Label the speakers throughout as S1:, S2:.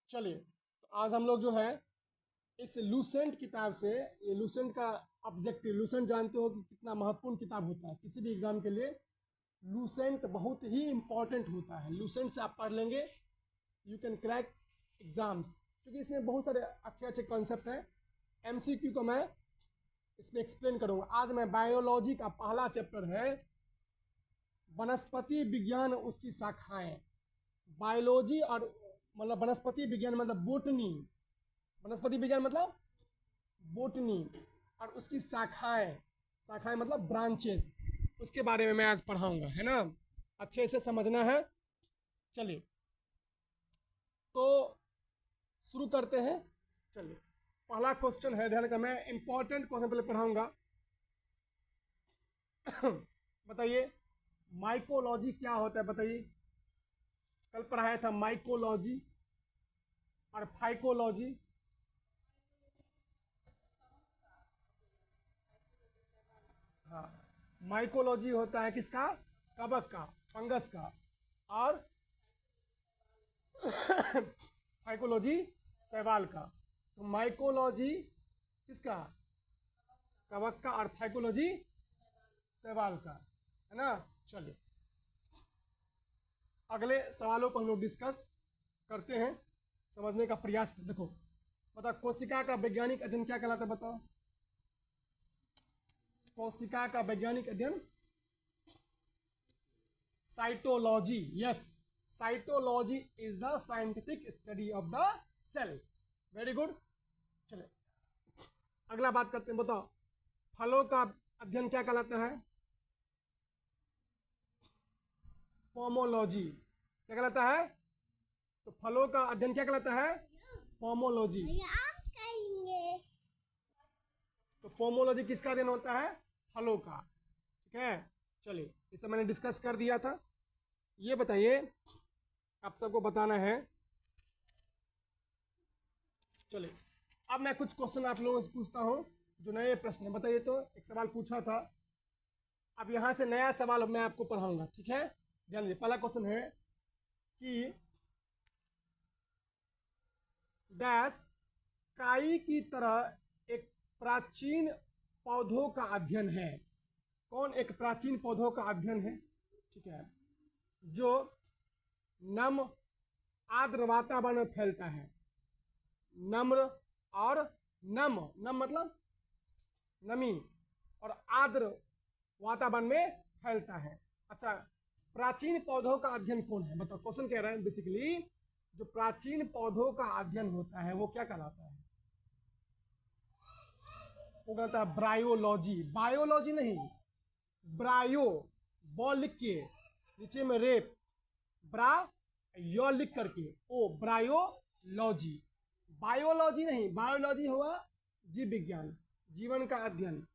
S1: चलिए, तो आज हम लोग जो है इस लूसेंट किताब से, ये लूसेंट का ऑब्जेक्टिव, लूसेंट जानते हो कि कितना महत्वपूर्ण किताब होता है किसी भी एग्जाम के लिए। लूसेंट बहुत ही इंपॉर्टेंट होता है। लूसेंट से आप पढ़ लेंगे, यू कैन क्रैक एग्जाम्स, क्योंकि इसमें बहुत सारे अच्छे अच्छे कॉन्सेप्ट हैं। एमसीक्यू को मैं इसमें एक्सप्लेन करूंगा। आज मैं बायोलॉजी का पहला चैप्टर है वनस्पति विज्ञान उसकी शाखाएं। बायोलॉजी और मतलब वनस्पति विज्ञान मतलब बोटनी, वनस्पति विज्ञान मतलब बोटनी, और उसकी शाखाएं, शाखाएं मतलब ब्रांचेस, उसके बारे में मैं आज पढ़ाऊंगा, है ना। अच्छे से समझना है। चलिए, तो शुरू करते हैं। चलिए, पहला क्वेश्चन है, ध्यान का, मैं इंपॉर्टेंट क्वेश्चन पहले पढ़ाऊंगा। बताइए, माइकोलॉजी क्या होता है? बताइए, कल पढ़ाया था माइकोलॉजी और फाइकोलॉजी। हाँ, माइकोलॉजी होता है किसका? कवक का, फंगस का। और फाइकोलॉजी शैवाल का। तो माइकोलॉजी किसका? कवक का। और फाइकोलॉजी शैवाल का, है ना। चलिए, अगले सवालों को हम लोग डिस्कस करते हैं, समझने का प्रयास करते। देखो, बताओ, कोशिका का वैज्ञानिक अध्ययन क्या कहलाता है? बताओ, कोशिका का वैज्ञानिक अध्ययन cytology. Yes, cytology is the scientific study of the cell. Very good. चले, अगला बात करते हैं। बताओ, फलों का अध्ययन क्या कहलाता है? पोमोलॉजी। क्या कहलाता है? तो फलों का अध्ययन क्या कहलाता है? पोमोलॉजी। तो पोमोलॉजी किसका अध्ययन होता है? फलों का। ठीक है, चलिए, इसे मैंने डिस्कस कर दिया था। ये बताइए, आप सबको बताना है। चलिए, अब मैं कुछ क्वेश्चन आप लोगों से पूछता हूँ जो नए प्रश्न है। बताइए, तो एक सवाल पूछा था, अब यहाँ से नया सवाल मैं आपको पढ़ाऊंगा। ठीक है, ध्यान दीजिए। पहला क्वेश्चन है कि डैश काई की तरह एक प्राचीन पौधों का अध्ययन है। कौन एक प्राचीन पौधों का अध्ययन है? ठीक है, जो नम आर्द्र वातावरण में फैलता है। नम्र और नम, नम मतलब नमी, और आर्द्र वातावरण में फैलता है। अच्छा, प्राचीन पौधों का अध्ययन कौन है? बताओ, क्वेश्चन कह रहे हैं बेसिकली, जो प्राचीन पौधों का अध्ययन होता है वो क्या कहलाता है? वो कहता है ब्रायोलॉजी। बायोलॉजी नहीं, ब्रायो, बॉल लिख के नीचे में रेप, ब्रा यो लिख करके ओ, ब्रायोलॉजी। बायोलॉजी नहीं, बायोलॉजी हुआ जीव विज्ञान, जीवन का अध्ययन,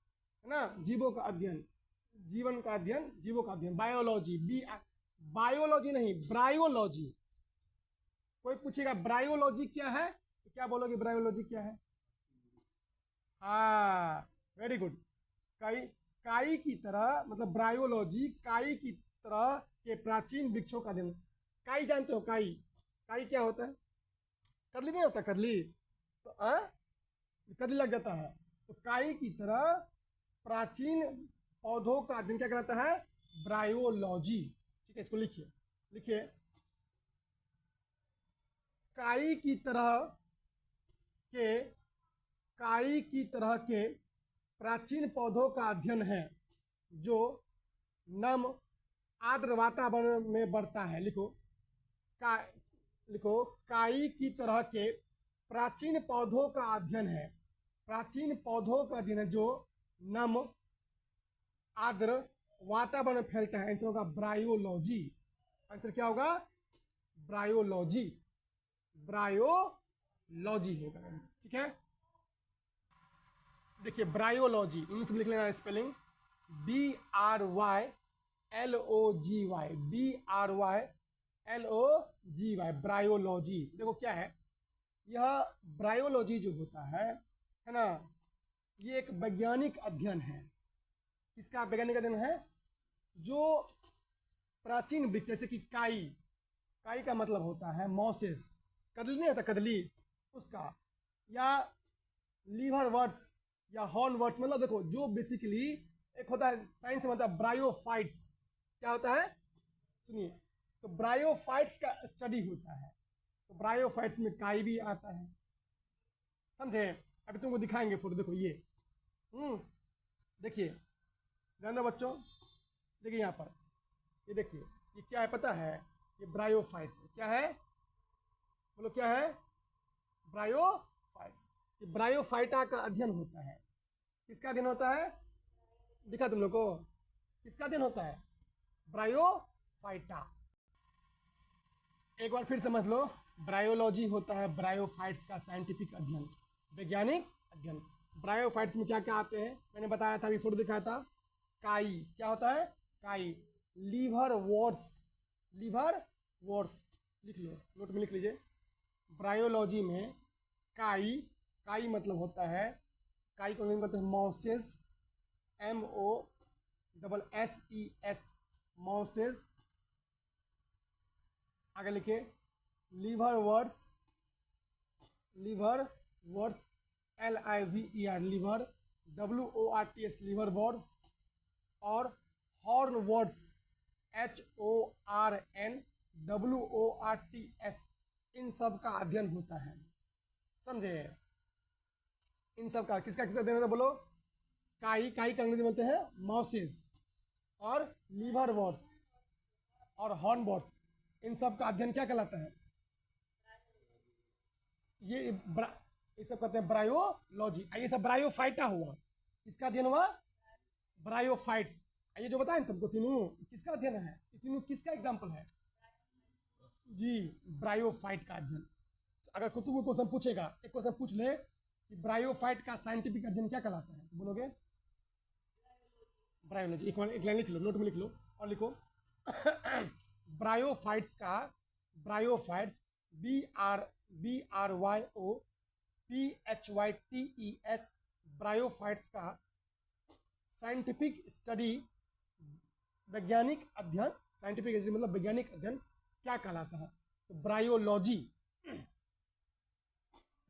S1: है ना, जीवों का अध्ययन, जीवन का अध्ययन, जीवों का अध्ययन, बायोलॉजी। बायोलॉजी नहीं, ब्रायोलॉजी। कोई पूछेगा ब्रायोलॉजी क्या है, तो क्या बोलोगे? ब्रायोलॉजी क्या है? हाँ, वेरी गुड। काई, काई की तरह मतलब ब्रायोलॉजी काई की तरह के प्राचीन वृक्षों का अध्ययन। काई जानते हो? काई, काई क्या होता है? करली नहीं होता? करली तो करली लग जाता है। तो काई की तरह प्राचीन पौधों का अध्ययन क्या कहलाता है? ब्रायोलॉजी। ठीक है, इसको लिखिए, लिखिए, काई की तरह के, काई की तरह के प्राचीन पौधों का अध्ययन है जो नम आर्द्र वातावरण में बढ़ता है। लिखो, का, लिखो, काई की तरह के प्राचीन पौधों का अध्ययन है, प्राचीन पौधों का अध्ययन है जो नम आर्द्र वातावरण में फैलता है। आंसर होगा ब्रायोलॉजी। आंसर क्या होगा? ब्रायोलॉजी, ब्रायोलॉजी होगा। ठीक है, देखिए, ब्रायोलॉजी इंग्लिश में लिख लेना स्पेलिंग, BRYLOGY, BRYLOGY, ब्रायोलॉजी। देखो क्या है, यह ब्रायोलॉजी जो होता है ना, ये एक वैज्ञानिक अध्ययन है। किसका वैज्ञानिक अध्ययन है? जो प्राचीन वृक्ष, जैसे कि काई, काई का मतलब होता है मॉसेस, कदली नहीं होता, कदली, उसका, या लीवर वर्ड्स या हॉर्न वर्ड्स, मतलब देखो जो बेसिकली एक होता है साइंस में होता है ब्रायोफाइट्स। क्या होता है, सुनिए, तो ब्रायोफाइट्स का स्टडी होता है, तो ब्रायोफाइट्स में काई भी आता है, समझे। अभी तुमको दिखाएंगे फोटो, देखो ये, देखिए, ध्यान दो बच्चों, देखिए यहाँ पर, ये देखिए, ये क्या है पता है, ये ब्रायोफाइट्स है। क्या है, बोलो क्या है, ब्रायोफाइट्स। ये ब्रायोफाइटा का अध्ययन होता है। किसका अध्ययन होता है, दिखा तुम लोग को, किसका अध्ययन होता है, ब्रायोफाइटा। एक बार फिर समझ लो, ब्रायोलॉजी होता है ब्रायोफाइट्स का साइंटिफिक अध्ययन, वैज्ञानिक अध्ययन। ब्रायोफाइट्स में क्या क्या आते हैं, मैंने बताया था, अभी फोटो दिखाया था। काई, क्या होता है, काई, लीवर वॉर्स, लीवर वॉर्स, लिख लो, नोट में लिख लीजिए। ब्रायोलॉजी में काई, काई मतलब होता है, काई को कहते हैं मॉसेस, MOSSES, मॉसेस। आगे लिखे, liverworts, liverworts, LIVER, liver, WORTS, liverworts, और हॉर्न वर्ड्स, HORNWORTS, इन सब का अध्ययन होता है, समझे। इन सब का किसका किसका अध्ययन होता है, बोलो। काई, काई का अंग्रेजी बोलते हैं मॉसेस, और लीवर वर्ड्स और हॉर्न वर्ड्स, इन सब का अध्ययन क्या कहलाता है, ये सब कहते हैं ब्रायोलॉजी। ये सब ब्रायोफाइटा हुआ, किसका अध्ययन हुआ, ब्रायोफाइट्स। ये जो बताएं तुमको तीनों, किसका अध्ययन है, तीनों किसका एग्जाम्पल है, जी, ब्रायोफाइट का अध्ययन। अगर तुमको क्वेश्चन पूछेगा, एक क्वेश्चन पूछ ले कि ब्रायोफाइट का साइंटिफिक अध्ययन क्या कहलाता है, तो बोलोगे ब्रायोलॉजी। एक लाइन लिख लो, नोट में लिख लो और लिखो ब्रायोफाइट्स का, ब्रायोफाइट्स, BRYOPHYTES, ब्रायोफाइट्स का साइंटिफिक स्टडी, वैज्ञानिक अध्ययन, साइंटिफिक स्टडी मतलब वैज्ञानिक अध्ययन क्या कहलाता है, तो ब्रायोलॉजी,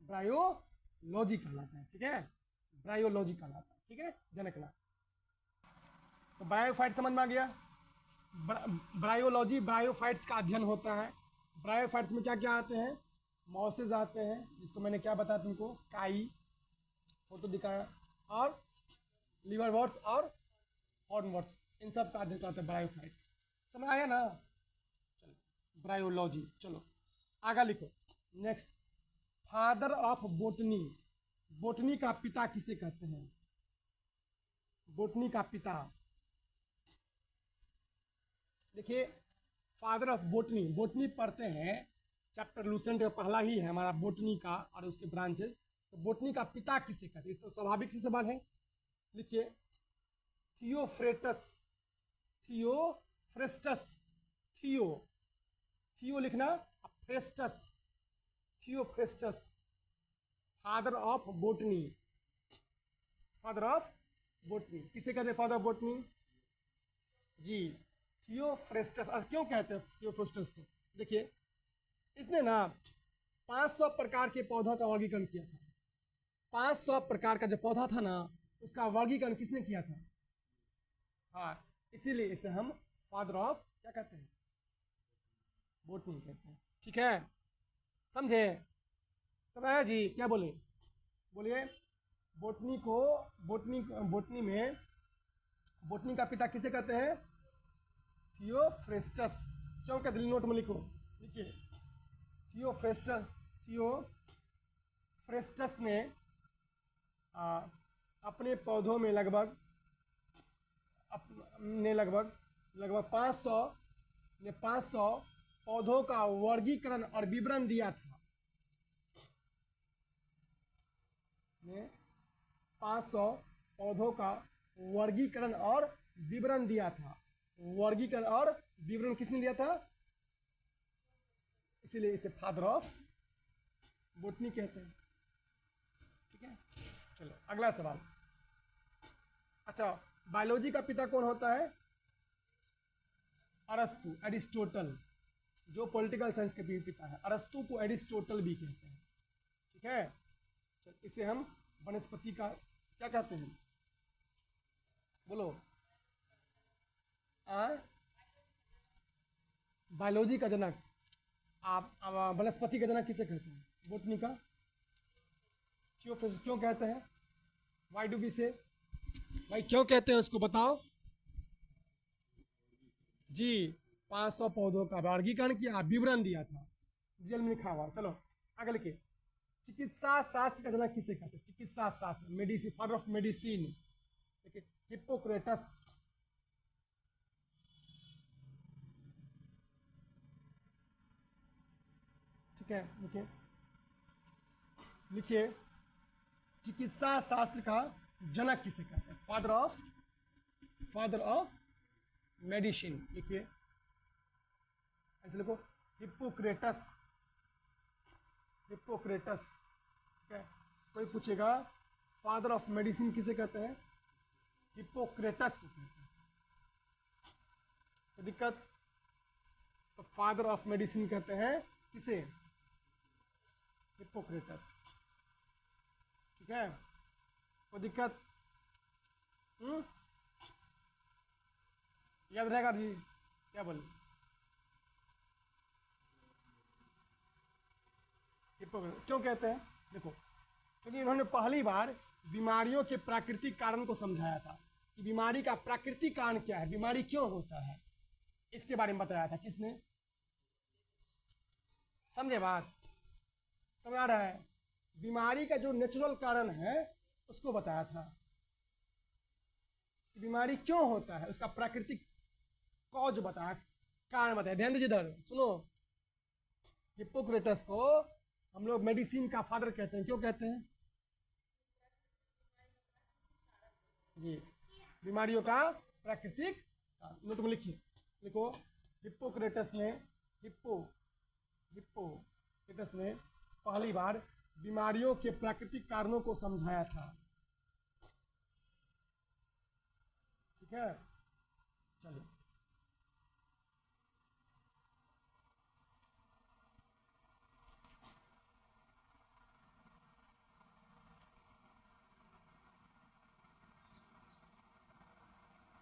S1: ब्रायोलॉजी कहलाता है, ठीक है, ब्रायोलॉजी कहलाता है, ठीक है, जनकला। तो ब्रायोफाइट समझ में आ गया। ब्रायोलॉजी, ब्रायोफाइट्स का अध्ययन होता है। ब्रायोफाइट्स में क्या क्या आते हैं, मॉसेस आते हैं, जिसको मैंने क्या बताया तुमको, काई, फोटो दिखाया, और लीवर वर्ड्स और हॉर्न वर्ड्स, इन सब का अध्ययन करते हैं ब्रायोफाइट्स। समझ आया ना, चलो ब्रायोलॉजी। चलो आगे लिखो, next, father of botany. Botany का पिता किसे कहते हैं, बोटनी का पिता, देखिए, फादर ऑफ बोटनी, बोटनी पढ़ते हैं, चैप्टर लूसेंट का पहला ही है हमारा बोटनी का और उसके ब्रांचेस। तो बोटनी का पिता किसे कहते हैं, तो स्वाभाविक सी सवाल है, लिखिए, थियोफ्रेटस, थियोफ्रेस्टस, थियो, थियो लिखना, phrastus, Theophrastus, father of botany, father of botany किसे कहते हैं, फादर ऑफ बोटनी, जी, थियोफ्रेस्टस। क्यों कहते हैं थियोफ्रेस्टस को, देखिए, इसने ना 500 प्रकार के पौधों का वर्गीकरण किया था। 500 प्रकार का जो पौधा था ना, उसका वर्गीकरण किसने किया था, हाँ, इसीलिए इसे हम फादर ऑफ क्या कहते हैं, बोटनी कहते हैं, ठीक है, समझे, समझाया जी, क्या बोले, बोलिए। बोटनी को, बोटनी में बोटनी का पिता किसे कहते हैं, थियोफ्रेस्टस। क्यों कहते हैं, नोट में लिखो, लिखिए, थियोफ्रेस्टस, थियोफ्रेस्टस ने अपने पौधों में लगभग 500 पौधों का वर्गीकरण और विवरण दिया था, ने 500 पौधों का वर्गीकरण और विवरण दिया था। वर्गीकरण और विवरण किसने दिया था, इसीलिए इसे फादर ऑफ बोटनी कहते हैं, ठीक है। चलो अगला सवाल, अच्छा, बायोलॉजी का पिता कौन होता है, अरस्तु, एरिस्टोटल, जो पॉलिटिकल साइंस के भी पिता है। अरस्तु को एरिस्टोटल भी कहते हैं। ठीक है, चल इसे हम वनस्पति का क्या कहते हैं, बोलो। बायोलॉजी का जनक, आप वनस्पति का जनक किसे कहते हैं, बोटनी का क्यों कहते हैं, वाई डू बी से, भाई क्यों कहते हैं उसको बताओ जी। 500 पौधों का वर्गीकरण किया, विवरण दिया था, डिटेल में लिखा हुआ। चलो आगे लिखिए। चिकित्सा शास्त्र का जनक किसे कहते हैं, चिकित्सा शास्त्र, medicine, father of medicine, Hippocrates. ठीक है, लिखिए लिखिए, चिकित्सा शास्त्र का जनक किसे कहते हैं, फादर ऑफ मेडिसिन। लिखिए ऐसे लिखो, हिप्पोक्रेटस, हिप्पोक्रेटस। ठीक है, कोई पूछेगा फादर ऑफ मेडिसिन किसे कहते हैं, हिप्पोक्रेटस को कहते हैं। तो दिक्कत, तो फादर ऑफ मेडिसिन कहते हैं किसे, हिप्पोक्रेटस। ठीक है, कोई दिक्कत, याद रहेगा जी, क्या बोले, हिप्पोक्रेटस क्यों कहते हैं, देखो क्योंकि इन्होंने पहली बार बीमारियों के प्राकृतिक कारण को समझाया था कि बीमारी का प्राकृतिक कारण क्या है, बीमारी क्यों होता है, इसके बारे में बताया था। किसने, समझे बात, समझ आ रहा है, बीमारी का जो नेचुरल कारण है उसको बताया था, बीमारी क्यों होता है, उसका प्राकृतिक कॉज बताया, कारण बताया। ध्यान दीजिए इधर, सुनो, हिप्पोक्रेटस को हम लोग मेडिसिन का फादर कहते हैं, क्यों कहते हैं जी, बीमारियों का प्राकृतिक कारण। नोट में लिखिए, लिखो, हिप्पोक्रेटस ने हिप्पोक्रेटस ने पहली बार बीमारियों के प्राकृतिक कारणों को समझाया था। ठीक है, चलिए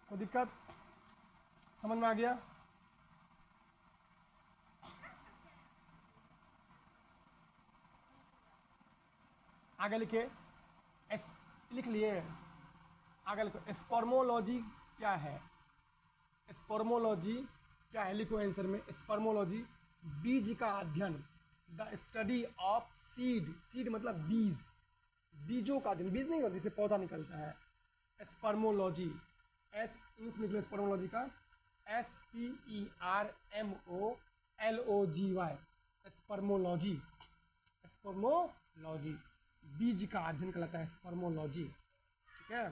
S1: कोई दिक्कत, समझ में आ गया। आगे लिखिए, लिख लिए, आगे लिखो, स्पर्मोलॉजी क्या है, स्पर्मोलॉजी क्या है, लिखो आंसर में, स्पर्मोलॉजी बीज का अध्ययन, the study of seed, seed मतलब बीज, बीजों का अध्ययन, बीज नहीं होता जिससे पौधा निकलता है, स्पर्मोलॉजी, एस इंग्लिश में निकले स्पर्मोलॉजी का, SPERMOLOGY, स्पर्मोलॉजी, स्पर्मोलॉजी बीज का अध्ययन कहलाता है, स्पर्मोलॉजी। ठीक है,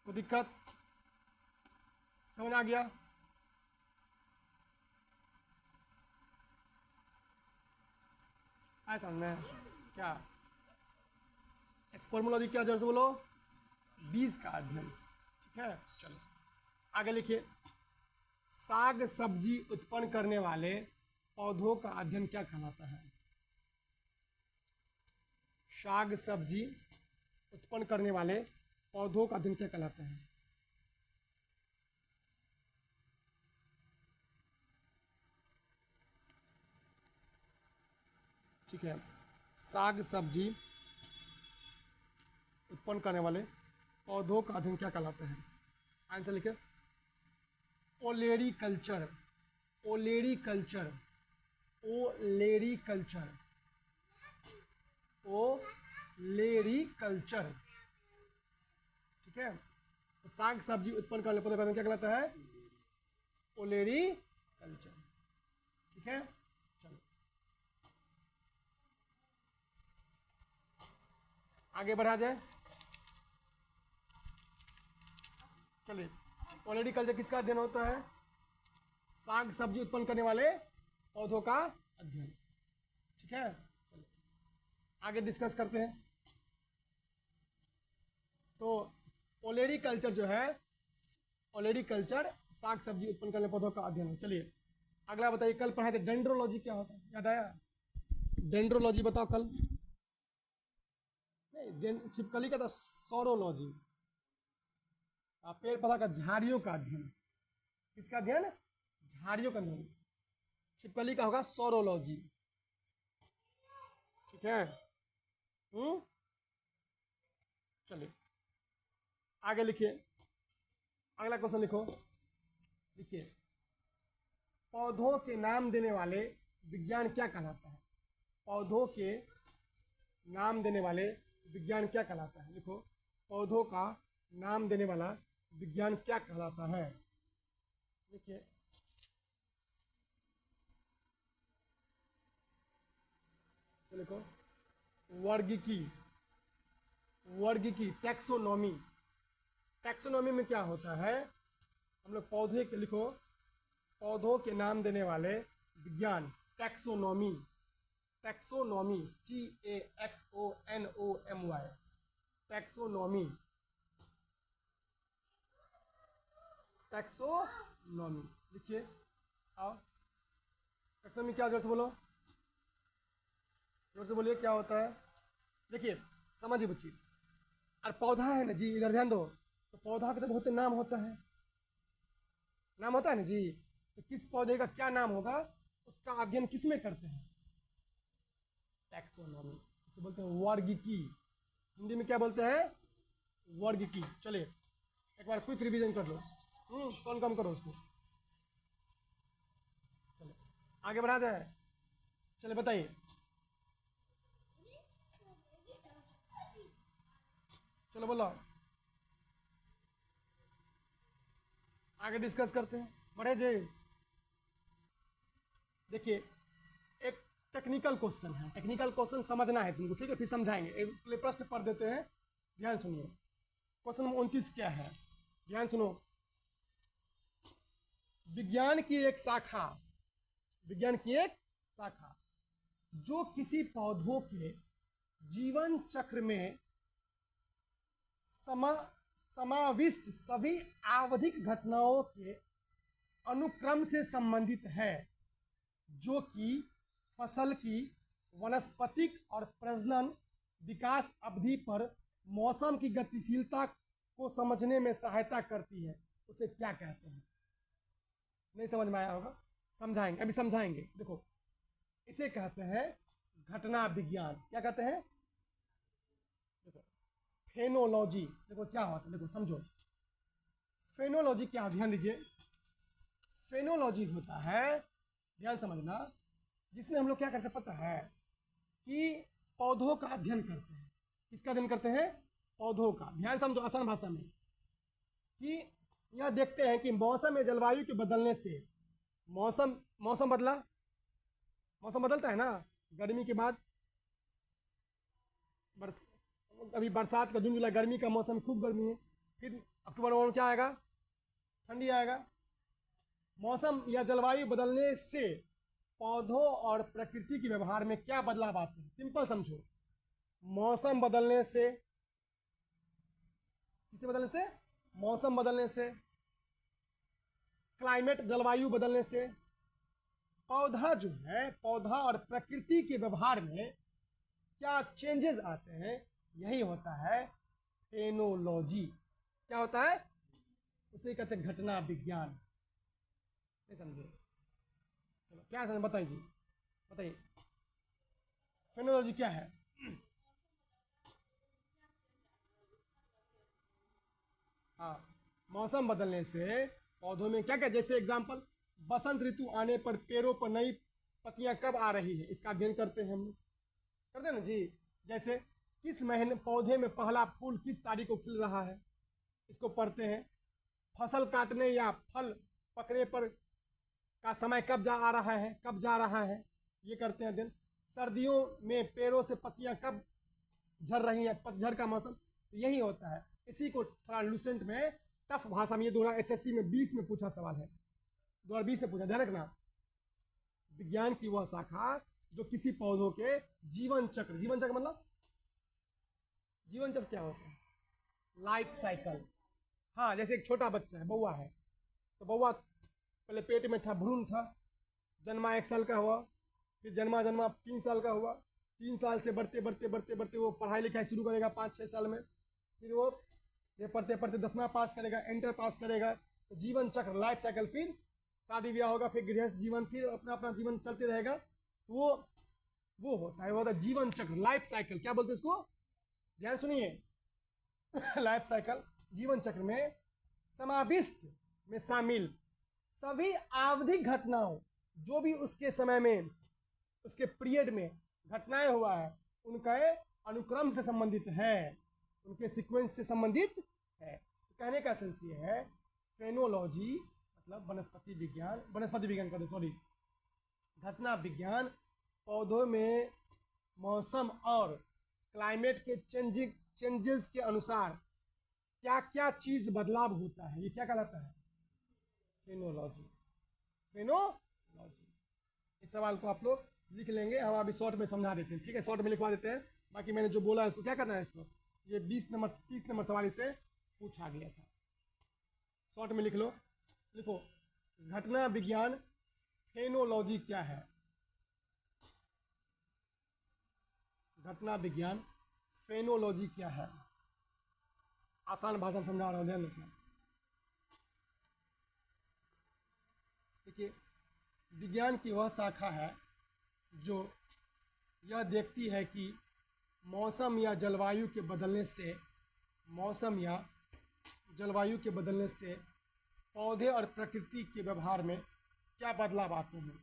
S1: कोई दिक्कत, समझ आ गया। ऐसा समझ क्या, स्पर्मोलॉजी क्या, जैसे बोलो, बीज का अध्ययन। ठीक है, चलो आगे लिखिए, साग सब्जी उत्पन्न करने वाले पौधों का अध्ययन क्या कहलाता है, साग सब्जी उत्पन्न करने वाले पौधों का अध्ययन क्या कहलाता है, ठीक है, साग सब्जी उत्पन्न करने वाले पौधों का अध्ययन क्या कहलाता है, आंसर लिखे, ओलेरी कल्चर, ओलेरी कल्चर, ओलेरी कल्चर, ओलेरी कल्चर। ठीक है, तो साग सब्जी उत्पन्न करने पौधे का अध्ययन क्या कहलाता है, ओलेरी कल्चर। ठीक है, चलो आगे बढ़ा जाए। चलिए, ओलेरी कल्चर किसका अध्ययन होता है, साग सब्जी उत्पन्न करने वाले पौधों का अध्ययन। ठीक है, चलो आगे डिस्कस करते हैं। तो ओलेरीकल्चर जो है, ओलेरीकल्चर साग सब्जी उत्पन्न करने पौधों का अध्ययन है। चलिए अगला बताइए, कल पढ़ाए थे डेंड्रोलॉजी क्या होता है, याद आया? डेंड्रोलॉजी बताओ कल। नहीं, छिपकली का था सौरोलॉजी। पेड़ पौधा का झाड़ियों का अध्ययन। किसका अध्ययन? झाड़ियों का अध्ययन। छिपकली का होगा सौरोलॉजी। ठीक है। चलिए आगे लिखिए, अगला क्वेश्चन लिखो। लिखिए, पौधों के नाम देने वाले विज्ञान क्या कहलाता है? पौधों के नाम देने वाले विज्ञान क्या कहलाता है? लिखो, पौधों का नाम देने वाला विज्ञान क्या कहलाता है? देखिए, लिखो, वर्गीकी। वर्गीकी, टैक्सोनॉमी। टैक्सोनॉमी में क्या होता है? हम लोग पौधे के, लिखो, पौधों के नाम देने वाले विज्ञान, taxonomy. Taxonomy, TAXONOMY, taxonomy. Taxonomy लिखिए। आओ, टैक्सोनॉमी क्या, जोर से बोलो, जोर से बोलिए, क्या होता है? देखिए समझिए बच्ची, और पौधा है ना जी, इधर ध्यान दो, तो पौधा के तो बहुत नाम होता है, नाम होता है ना जी। तो किस पौधे का क्या नाम होगा, उसका अध्ययन किस में करते हैं? टैक्सोनॉमी। इसे बोलते हैं वर्गीकी। हिंदी में क्या बोलते हैं? वर्गीकी। चलिए एक बार क्विक रिवीजन कर लो, साउंड कम करो उसको। चलिए आगे बढ़ा जाए। चलिए बताइए, चलो बोलो, आगे डिस्कस करते हैं, बढ़े जी। देखिए एक टेक्निकल क्वेश्चन है, टेक्निकल क्वेश्चन समझना है तुमको, ठीक है? फिर समझाएंगे। एक प्रश्न पढ़ देते हैं, ध्यान सुनिए। क्वेश्चन नंबर 29 क्या है, ध्यान सुनो। विज्ञान की एक शाखा, विज्ञान की एक शाखा जो किसी पौधों के जीवन चक्र में समाविष्ट सभी आवधिक घटनाओं के अनुक्रम से संबंधित है, जो कि फसल की वनस्पतिक और प्रजनन विकास अवधि पर मौसम की गतिशीलता को समझने में सहायता करती है, उसे क्या कहते हैं? नहीं समझ में आया होगा, समझाएंगे, अभी समझाएंगे। देखो, इसे कहते हैं घटना विज्ञान। क्या कहते हैं? देखो, फेनोलॉजी। देखो क्या होता है, देखो समझो, फेनोलॉजी क्या, ध्यान दीजिए। फेनोलॉजी होता है, ध्यान समझना, जिसमें हम लोग क्या करते हैं पता है? कि पौधों का अध्ययन करते हैं। किसका अध्ययन करते हैं? पौधों का। ध्यान समझो आसान भाषा में, कि यह देखते हैं कि मौसम या जलवायु के बदलने से, मौसम बदला, मौसम बदलता है ना, गर्मी के बाद अभी बरसात का जून जुलाई, गर्मी का मौसम, खूब गर्मी है, फिर अक्टूबर नवंबर क्या आएगा? ठंडी आएगा। मौसम या जलवायु बदलने से पौधों और प्रकृति के व्यवहार में क्या बदलाव आते हैं? सिंपल समझो, मौसम बदलने से, किसे बदलने से? मौसम बदलने से, क्लाइमेट, जलवायु बदलने से पौधा जो है, पौधा और प्रकृति के व्यवहार में क्या चेंजेस आते हैं, यही होता है फेनोलॉजी। क्या होता है? उसे कहते हैं घटना विज्ञान। नहीं समझे? चलो क्या समझ, बताइए जी, बताइए फेनोलॉजी क्या है? हाँ, मौसम बदलने से पौधों में क्या क्या, जैसे एग्जाम्पल, बसंत ऋतु आने पर पेड़ों पर नई पत्तियां कब आ रही है, इसका अध्ययन करते हैं हम लोग, करते हैं ना जी। जैसे किस महीने पौधे में पहला फूल किस तारीख को खिल रहा है, इसको पढ़ते हैं। फसल काटने या फल पकने पर का समय कब जा आ रहा है, कब जा रहा है, ये करते हैं अध्ययन। सर्दियों में पेड़ों से पत्तियां कब झड़ रही हैं, पतझड़ का मौसम, तो यही होता है। इसी को थोड़ा लूसेंट में, टफ भाषा में, ये 2000 SSC में 20 में पूछा सवाल है, 2020 से पूछा, ध्यान रखना। विज्ञान की वह शाखा जो किसी पौधों के जीवन चक्र, जीवन चक्र मतलब, जीवन चक्र क्या होता है? Life cycle. हाँ, जैसे एक छोटा बच्चा है, बउआ है, तो बउआ पहले पेट में था, भ्रूण था, जन्मा 1 साल का हुआ, फिर जन्मा जन्मा 3 साल का हुआ, 3 साल से बढ़ते बढ़ते बढ़ते बढ़ते वो पढ़ाई लिखाई शुरू करेगा 5-6 साल में, फिर वो ये पढ़ते पढ़ते 10वां पास करेगा, इंटर पास करेगा, तो जीवन चक्र, लाइफ साइकिल, फिर शादी ब्याह होगा, फिर गृहस्थ जीवन, फिर अपना अपना जीवन चलते रहेगा, तो वो होता है, वो होता है जीवन चक्र, लाइफ साइकिल। क्या बोलते हैं इसको, ध्यान सुनिए। लाइफ साइकिल, जीवन चक्र में समाविष्ट में शामिल सभी आवधिक घटनाओं, जो भी उसके समय में, उसके पीरियड में घटनाएं हुआ है, उनका अनुक्रम से संबंधित है, उनके सीक्वेंस से संबंधित है। तो कहने का सेंस ये है, फेनोलॉजी मतलब वनस्पति विज्ञान का, सॉरी, घटना विज्ञान पौधों में मौसम और क्लाइमेट के चेंजेस के अनुसार क्या क्या चीज बदलाव होता है, ये क्या कहलाता है, फेनोलॉजी। फेनोलॉजी, इस सवाल को आप लोग लिख लेंगे, हम अभी शॉर्ट में समझा देते हैं, ठीक है, शॉर्ट में लिखवा देते हैं। बाकी मैंने जो बोला है इसको क्या करना है, इसको ये 30 नंबर सवाल से पूछा गया था, शॉर्ट में लिख लो। लिखो, घटना विज्ञान फेनोलॉजी क्या है, घटना विज्ञान फेनोलॉजी क्या है, आसान भाषा में समझा रहा हूं, ध्यान रखना। देखिए, विज्ञान की वह शाखा है जो यह देखती है कि मौसम या जलवायु के बदलने से, मौसम या जलवायु के बदलने से पौधे और प्रकृति के व्यवहार में क्या बदलाव आते हैं।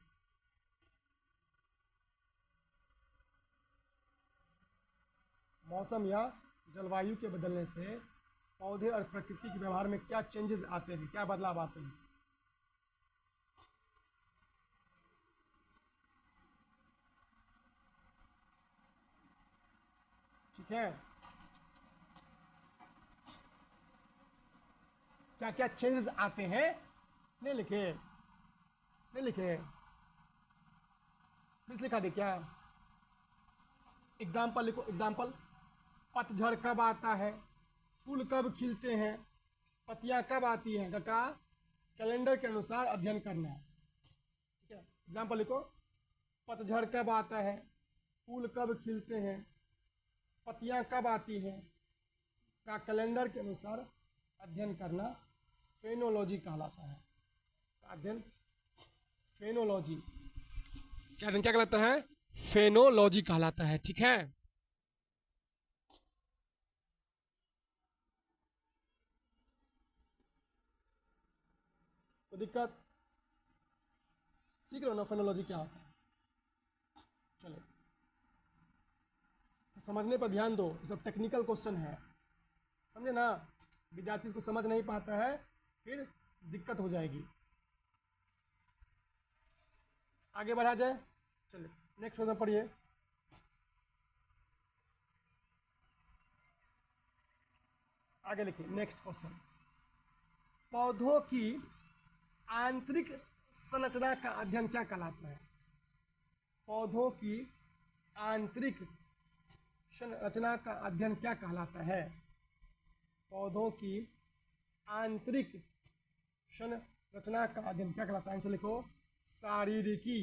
S1: मौसम या जलवायु के बदलने से पौधे और प्रकृति के व्यवहार में क्या चेंजेस आते हैं, क्या बदलाव आते हैं। ठीक है, क्या क्या चेंजेस आते हैं, नहीं लिखे, नहीं लिखे, प्लीज लिखा दे क्या, एग्जाम्पल लिखो, एग्जाम्पल, पतझड़ कब आता है, फूल कब खिलते हैं, पत्तियां कब आती हैं, का कैलेंडर के अनुसार अध्ययन करना है। ठीक है, एग्जाम्पल लिखो, पतझड़ कब आता है, फूल कब खिलते हैं, पत्तियां कब आती हैं, का कैलेंडर के अनुसार अध्ययन करना फेनोलॉजी कहलाता है। अध्ययन फेनोलॉजी, क्या अध्ययन क्या कहलाता है, फेनोलॉजी कहलाता है। ठीक है, तो दिक्कत सीख लो ना, फेनोलॉजी क्या होता है। चलो, समझने पर ध्यान दो, ये सब टेक्निकल क्वेश्चन है, समझे ना, विद्यार्थी इसको समझ नहीं पाता है, फिर दिक्कत हो जाएगी। आगे बढ़ा जाए, चलिए नेक्स्ट क्वेश्चन पढ़िए। आगे लिखिए, नेक्स्ट क्वेश्चन, पौधों की आंतरिक संरचना का अध्ययन क्या कहलाता है। पौधों की आंतरिक संरचना का अध्ययन क्या कहलाता है। पौधों की आंतरिक संरचना का अध्ययन क्या कहलाता है, आंसर लिखो, शारीरिकी,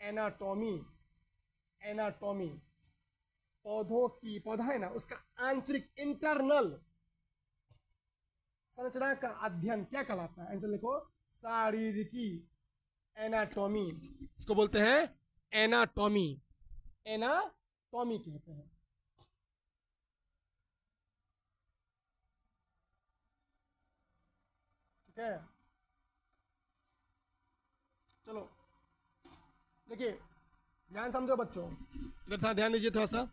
S1: एनाटॉमी, एनाटॉमी। पौधों की, पौधा है ना, उसका आंतरिक, इंटरनल संरचना का अध्ययन क्या कहलाता है, आंसर लिखो, शारीरिकी, एनाटॉमी। इसको बोलते हैं एनाटॉमी, एनाटॉमी कहते हैं। ठीक है, चलो देखिए, ध्यान समझो बच्चों, इधर थोड़ा ध्यान दीजिए, थोड़ा सा,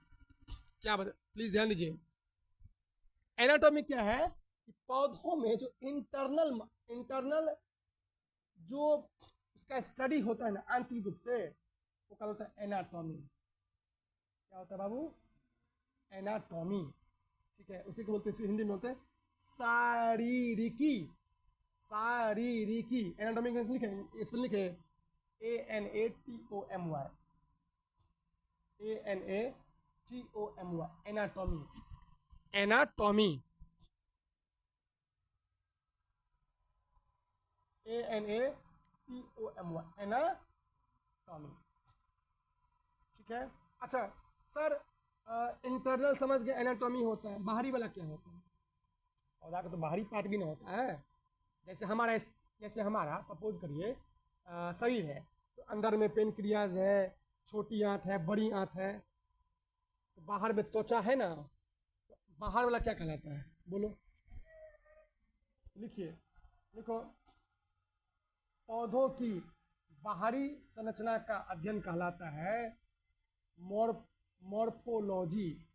S1: क्या प्लीज ध्यान दीजिए। एनाटॉमी क्या है कि पौधों में जो इंटरनल इंटरनल जो उसका स्टडी होता है ना, आंतरिक रूप से, वो कहलाता है एनाटॉमी। क्या होता है बाबू, एनाटॉमी। ठीक है, उसी को बोलते हैं, हिंदी में बोलते हैं शारीरिकी, शारीरिकी। एनाटॉमी को लिखे, इसमें लिखे ANATOMY, ANATOMY, anatomy, anatomy. ANATOMY, anatomy. ठीक है। अच्छा सर, इंटरनल समझ गए, एनाटॉमी होता है, बाहरी वाला क्या होता है? पौधा का तो बाहरी पार्ट भी ना होता है। जैसे हमारा सपोज करिए शरीर है, तो अंदर में पेनक्रियाज है, छोटी आंत है, बड़ी आंत है, तो बाहर में त्वचा है ना, तो बाहर वाला क्या कहलाता है? बोलो, लिखिए, लिखो। पौधों की बाहरी संरचना का अध्ययन कहलाता है मॉर्फोलॉजी।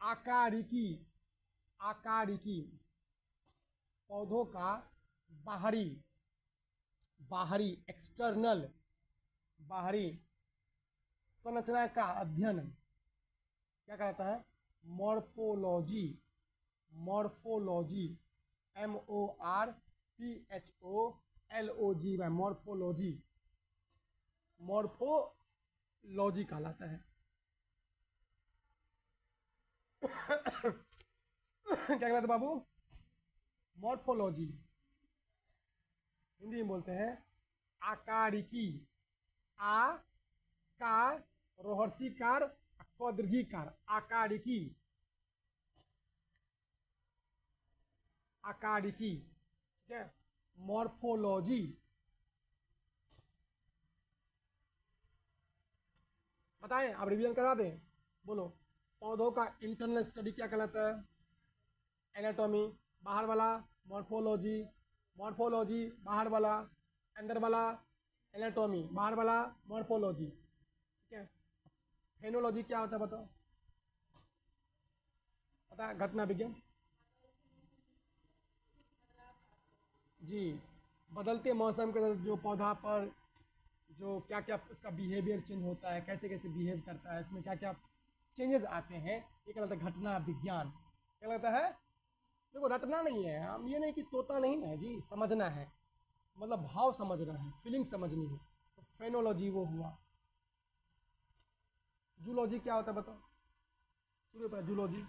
S1: आकारिकी, आकारिकी। पौधों का बाहरी, बाहरी एक्सटर्नल, बाहरी संरचना का अध्ययन क्या कहलाता है? Morphology. Morphology, MORPHOLOGY, morphology, morphology कहलाता है। क्या कहलाता है बाबू? मॉर्फोलॉजी। हिंदी में बोलते हैं आकारिकी। आ का रोहर्षी कार, क दीर्घी कार, आकारिकी, आकारिकी। ठीक है, मॉर्फोलॉजी। बताएं, आप रिवीजन करा दें। बोलो, पौधों का इंटरनल स्टडी क्या कहलाता है? एनाटॉमी, बाहर वाला मॉर्फोलॉजी, मॉर्फोलॉजी बाहर वाला, अंदर वाला एनाटॉमी, बाहर वाला मॉर्फोलॉजी। ठीक है। फेनोलॉजी क्या होता है बताओ? पता है? घटना विज्ञान। जी, बदलते मौसम के अंदर जो पौधा पर जो क्या क्या उसका बिहेवियर चेंज होता है, कैसे कैसे बिहेव करता है, इसमें क्या क्या चेंजेस आते हैं, ये क्या लगता है? घटना विज्ञान। क्या लगता है? देखो, रटना नहीं है, हम ये नहीं कि तोता नहीं है जी, समझना है, मतलब भाव समझना है, फीलिंग समझनी है। तो फेनोलॉजी वो हुआ। जूलॉजी क्या होता है बताओ? शुरू पर जूलॉजी,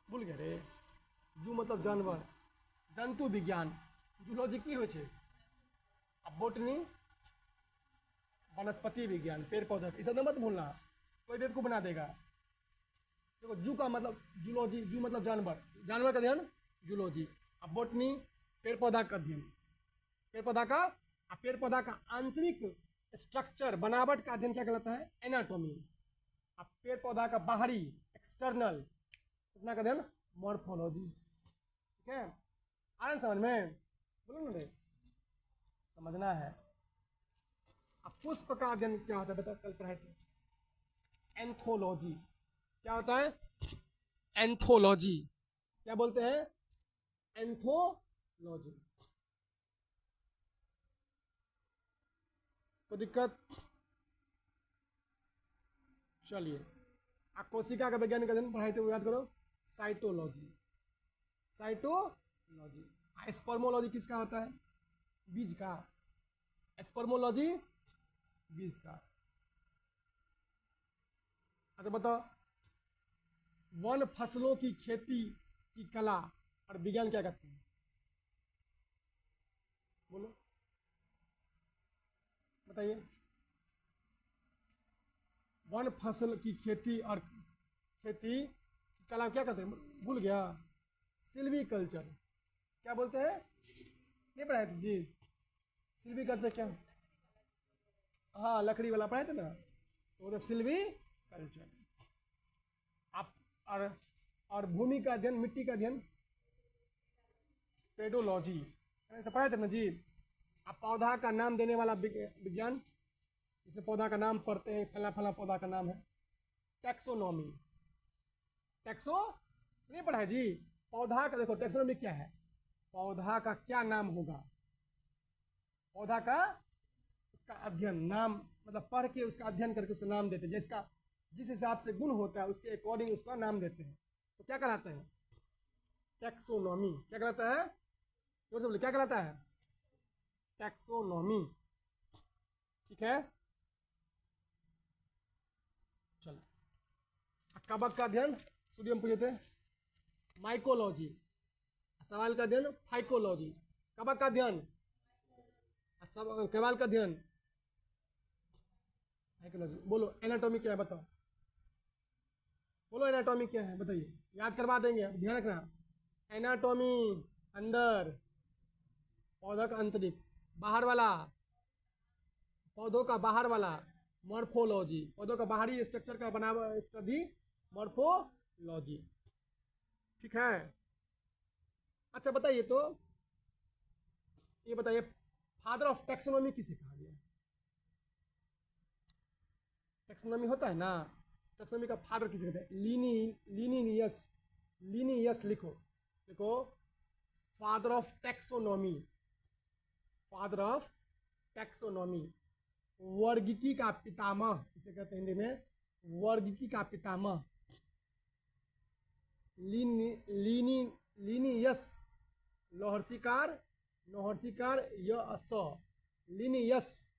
S1: भूल गए रे? जू मतलब जानवर, जंतु विज्ञान। जूलॉजी की होइ छै? अब बोटनी, वनस्पति विज्ञान, पेड़ पौधे, इस सब मत भूलना, कोई बेवकूफ बना देगा। देखो, जू का मतलब जूलॉजी, जू मतलब जानवर, जानवर का अध्ययन जूलॉजी। अब बोटनी, पेड़ पौधा का अध्ययन, पेड़ पौधा का, पेड़ पौधा का आंतरिक स्ट्रक्चर, बनावट का अध्ययन क्या कहलाता है? एनाटॉमी। अब पेड़ पौधा का बाहरी एक्सटर्नल घटना का अध्ययन मॉर्फोलॉजी। ठीक है, आनंद समझ में? बोलो ना रे, समझना है। अब पुष्प का अध्ययन क्या होता है बताओ? कल पढ़ाए थे, एंथोलॉजी। क्या होता है? एंथोलॉजी। क्या बोलते हैं? एंथोलॉजी। कोई दिक्कत? चलिए, आप कोशिका का वैज्ञानिक अध्ययन पढ़ाए थे, वो याद करो, साइटोलॉजी। साइटोलॉजी। स्पर्मोलॉजी किसका होता है? बीज का। स्पर्मोलॉजी बीज का। अच्छा बताओ, वन फसलों की खेती की कला और विज्ञान क्या कहते हैं? बोलो, बताइए। वन फसल की खेती और खेती की कला क्या कहते हैं? भूल गया? सिल्वी कल्चर। क्या बोलते हैं? नहीं पढ़ाए थे जी? सिल्वी कल्चर क्या? हाँ, लकड़ी वाला पढ़ाए थे ना, तो वो तो सिल्वी कल्चर। आप और भूमि का अध्ययन, मिट्टी का अध्ययन पेडोलॉजी। ऐसा पढ़ाए थे ना जी? आप पौधा का नाम देने वाला विज्ञान, जैसे पौधा का नाम पढ़ते हैं, फला फला पौधा का नाम है, टैक्सोनॉमी। टैक्सो नहीं पढ़ाए जी? पौधा का देखो, टैक्सोनॉमी क्या है? पौधा का क्या नाम होगा? पौधा का उसका अध्ययन, नाम मतलब पढ़ के उसका अध्ययन करके उसका नाम देते हैं, जिसका जिस हिसाब से गुण होता है उसके अकॉर्डिंग उसका नाम देते हैं, तो क्या कहलाता है? टैक्सोनॉमी। क्या कहलाता है? जोर से बोले, क्या कहलाता है? टैक्सोनॉमी। ठीक है, चलो। कवक का अध्ययन, सूर्य में पूछे थे, माइकोलॉजी। सवाल का अध्ययन फाइकोलॉजी, कवक का अध्ययन, सब केवाल का अध्ययन फाइकोलॉजी। बोलो एनाटॉमी क्या है बताओ, बोलो एनाटॉमी क्या है बताइए, याद करवा देंगे, अब ध्यान रखना। एनाटॉमी अंदर, पौधा का आंतरिक, बाहर वाला, पौधों का बाहर वाला मॉर्फोलॉजी, पौधों का बाहरी स्ट्रक्चर का बना स्टडी मॉर्फोलॉजी। ठीक है। अच्छा बताइए तो, ये बताइए फादर ऑफ टैक्सोनॉमी किसे कहा गया? टैक्सोनॉमी होता है ना, टैक्सोनॉमी का फादर किसे कहते हैं? लीनियस, लीनियस लिखो, लिखो father of taxonomy, father of taxonomy, वर्गीकी का पितामह इसे कहते हैं हिंदी में, वर्गीकी का पितामह। लीनियस, लोहरसीकार, लोहरसीकार य लीनियस,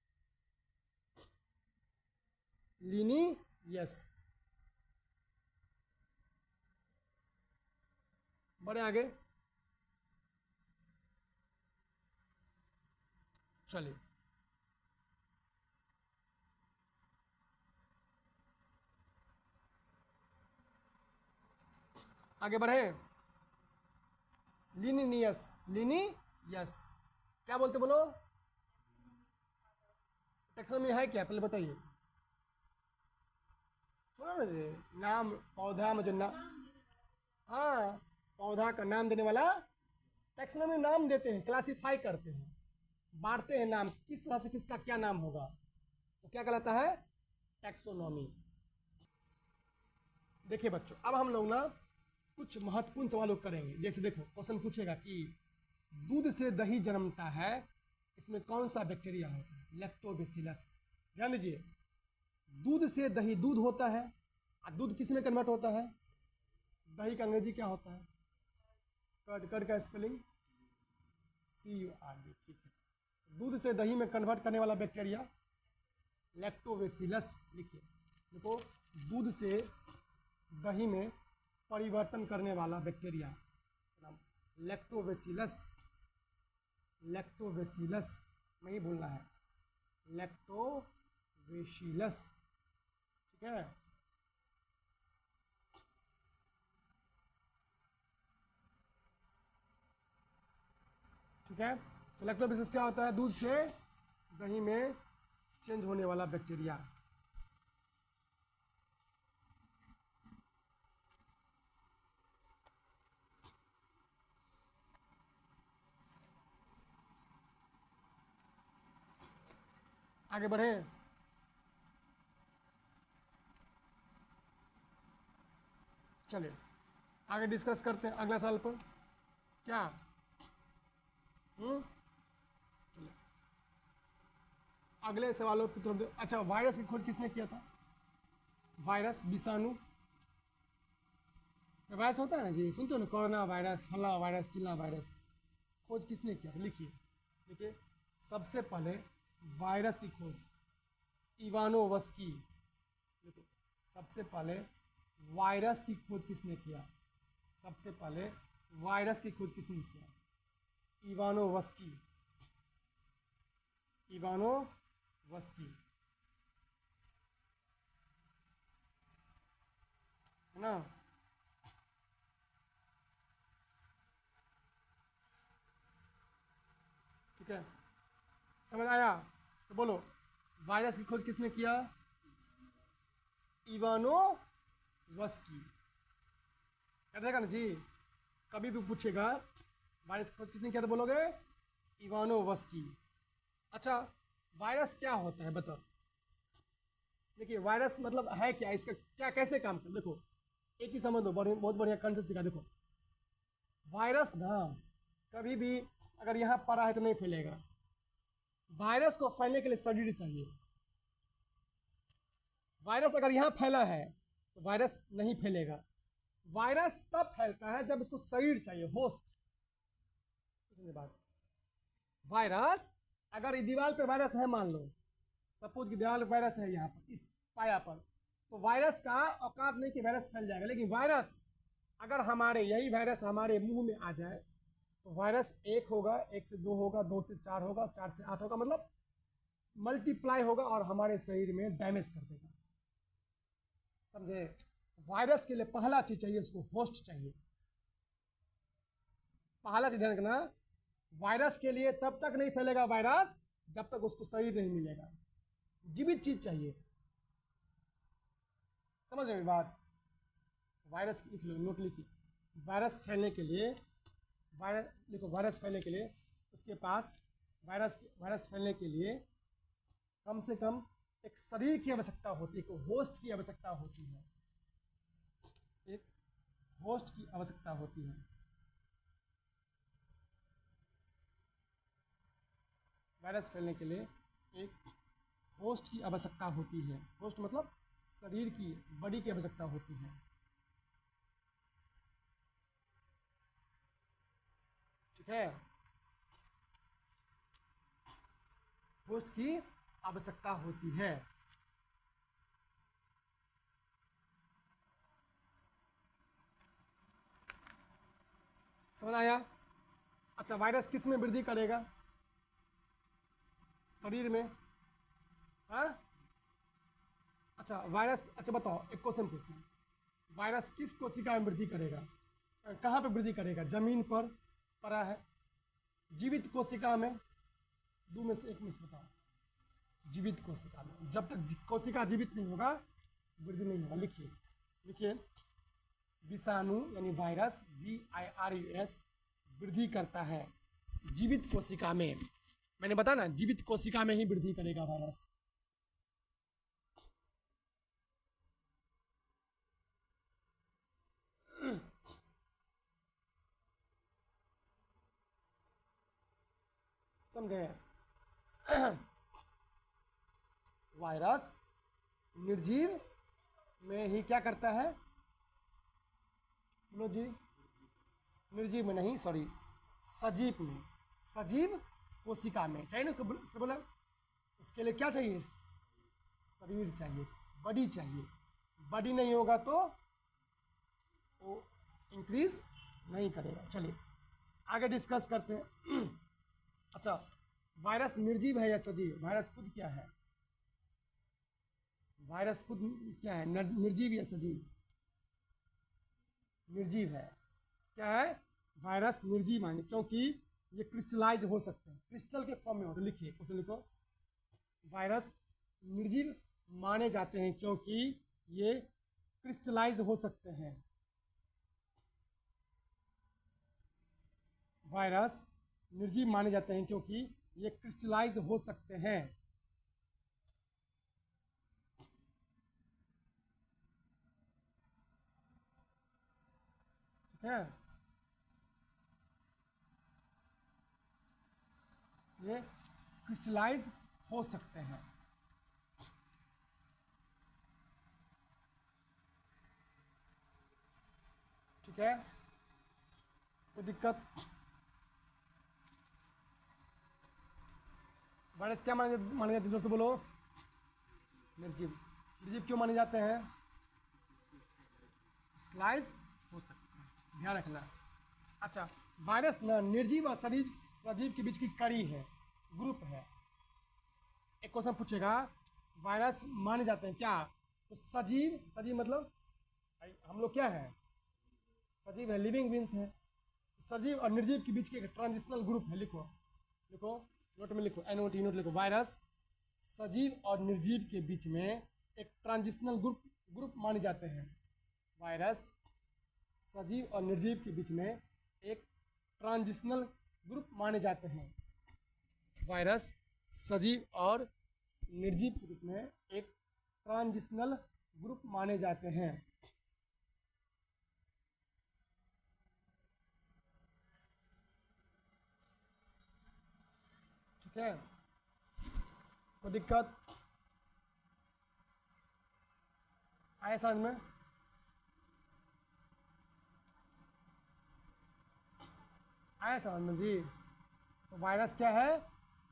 S1: लीनियस। बढ़े आगे, चलिए आगे बढ़े। लीनियस, लीनियस क्या बोलते बोलो? टैक्सोनॉमी है क्या पहले बताइए। सुना ना जी, नाम पौधा में जो नाम, हाँ पौधा का नाम देने वाला टैक्सोनॉमी, नाम देते हैं, क्लासिफाई करते हैं, बांटते हैं नाम, किस तरह से किसका क्या नाम होगा, तो क्या कहलाता है? टैक्सोनॉमी। देखिए बच्चों, अब हम लोग ना कुछ महत्वपूर्ण सवालों करेंगे। जैसे देखो क्वेश्चन पूछेगा कि दूध से दही जन्मता है, इसमें कौन सा बैक्टीरिया होता है? लैक्टोबैसिलस। ध्यान दीजिए, दूध से दही, दूध होता है और दूध किस में कन्वर्ट होता है? दही का अंग्रेजी क्या होता है? कर्ड, कर्ड का स्पेलिंग CURD। ठीक है, दूध से दही में कन्वर्ट करने वाला बैक्टीरिया लैक्टोबैसिलस लिखिए। देखो, दूध से दही में परिवर्तन करने वाला बैक्टीरिया नाम लैक्टोबैसिलस, लैक्टोबैसिलस नहीं भूलना है, लैक्टोबैसिलस। ठीक है, ठीक है। तो लैक्टोबैसिलस क्या होता है? दूध से दही में चेंज होने वाला बैक्टीरिया। आगे बढ़े, चलिए आगे डिस्कस करते हैं अगला साल पर। क्या चलिए अगले सवालों की तरफ। अच्छा, वायरस की खोज किसने किया था? वायरस, विषाणु, वायरस होता है ना जी, सुनते हो ना, कोरोना वायरस, फला वायरस, चिल्ला वायरस, खोज किसने किया था? लिखिए, देखिए सबसे पहले वायरस की खोज इवानोवस्की। देखो, सबसे पहले वायरस की खोज किसने किया? सबसे पहले वायरस की खोज किसने किया? इवानोवस्की, इवानोवस्की, है ना। ठीक है, समझ आया? तो बोलो, वायरस की खोज किसने किया? इवानोवस्की। याद रहेगा ना जी, कभी भी पूछेगा वायरस की खोज किसने किया तो बोलोगे इवानोवस्की। अच्छा, वायरस क्या होता है बताओ? देखिए, वायरस मतलब है क्या, इसका क्या कैसे काम कर, देखो एक ही समझ लो, बहुत बढ़िया कंसेप्ट सीखा। देखो, वायरस ना कभी भी अगर यहाँ पड़ा है तो नहीं फैलेगा, वायरस को फैलने के लिए शरीर चाहिए। वायरस अगर यहाँ फैला है तो वायरस नहीं फैलेगा। वायरस तब फैलता है जब इसको शरीर चाहिए, होस्ट। बात, वायरस अगर दीवार पे वायरस है, मान लो सपोज कि दीवार पे वायरस है यहाँ पर, इस पाया पर, तो वायरस का औकात नहीं कि वायरस फैल जाएगा। लेकिन वायरस अगर हमारे, यही वायरस हमारे मुंह में आ जाए तो वायरस एक होगा, एक से दो होगा, दो से चार होगा, चार से आठ होगा, मतलब मल्टीप्लाई होगा और हमारे शरीर में डैमेज कर देगा। समझे? वायरस के लिए पहला चीज चाहिए, उसको होस्ट चाहिए। पहला चीज ध्यान रखना, वायरस के लिए तब तक नहीं फैलेगा वायरस जब तक उसको शरीर नहीं मिलेगा, जीवित चीज चाहिए। समझ रहे बात? वायरस लिख लो, नोट लिखिए। वायरस फैलने के लिए, वायरस देखो, वायरस फैलने के लिए उसके पास वायरस फैलने के लिए कम से कम एक शरीर की आवश्यकता होती है, एक होस्ट की आवश्यकता होती है, एक होस्ट की आवश्यकता होती है। वायरस फैलने के लिए एक होस्ट की आवश्यकता होती है। होस्ट मतलब शरीर की, बॉडी की आवश्यकता होती है। ठीक है? होस्ट की आवश्यकता होती है। समझ आया? अच्छा, वायरस किस में वृद्धि करेगा? शरीर में। हाँ? अच्छा वायरस, अच्छा बताओ, एक क्वेश्चन पूछते हैं, वायरस किस कोशिका में वृद्धि करेगा? कहाँ पे वृद्धि करेगा? जमीन पर पड़ा है, जीवित कोशिका में, दो में से एक में से बताओ। जीवित कोशिका में, जब तक कोशिका जीवित नहीं होगा वृद्धि नहीं होगा। लिखिए, लिखिए, विषाणु यानी वायरस, VIRUS, वृद्धि करता है जीवित कोशिका में। मैंने बताया ना, जीवित कोशिका में ही वृद्धि करेगा वायरस। समझे? वायरस निर्जीव में ही क्या करता है? बोलो जी। निर्जीव में नहीं, सॉरी, सजीव में, सजीव कोशिका में चाहिए ना उसको बोला। उसके लिए क्या चाहिए? शरीर चाहिए, बॉडी चाहिए। बॉडी नहीं होगा तो वो इंक्रीज नहीं करेगा। चलिए आगे डिस्कस करते हैं। अच्छा, वायरस निर्जीव है या सजीव? वायरस खुद क्या है? वायरस खुद क्या है? निर्जीव या सजीव? निर्जीव है। क्या है? वायरस निर्जीव माने, क्योंकि ये क्रिस्टलाइज हो सकते हैं, क्रिस्टल के फॉर्म में हो। तो लिखिए, उसे लिखो, वायरस निर्जीव माने जाते हैं क्योंकि ये क्रिस्टलाइज हो सकते हैं। वायरस निर्जीव माने जाते हैं क्योंकि ये क्रिस्टलाइज हो सकते हैं। ठीक है? ये क्रिस्टलाइज हो सकते हैं। ठीक है? कोई दिक्कत? वायरस क्या माने जाते हैं? जोर से बोलो। निर्जीव। निर्जीव क्यों माने जाते हैं? क्रिस्टलाइज हो सकते हैं, ध्यान रखना। अच्छा, वायरस ना निर्जीव और सजीव के बीच की कड़ी है, ग्रुप है। एक क्वेश्चन पूछेगा, वायरस माने जाते हैं क्या? तो सजीव, सजीव मतलब हम लोग क्या है? सजीव है, लिविंग बींग्स है। सजीव और निर्जीव के बीच के एक ट्रांजिशनल ग्रुप है। लिखो, लिखो, नोट में लिखो, NOT नोट लिखो। वायरस सजीव और निर्जीव के बीच में एक ट्रांजिशनल ग्रुप माने जाते हैं। वायरस सजीव और निर्जीव के बीच में एक ट्रांजिशनल ग्रुप माने जाते हैं। वायरस सजीव और निर्जीव के रूप में एक ट्रांजिशनल ग्रुप माने जाते हैं। ठीक है? कोई दिक्कत आए समझ में? आए समझ में जी? तो वायरस क्या है?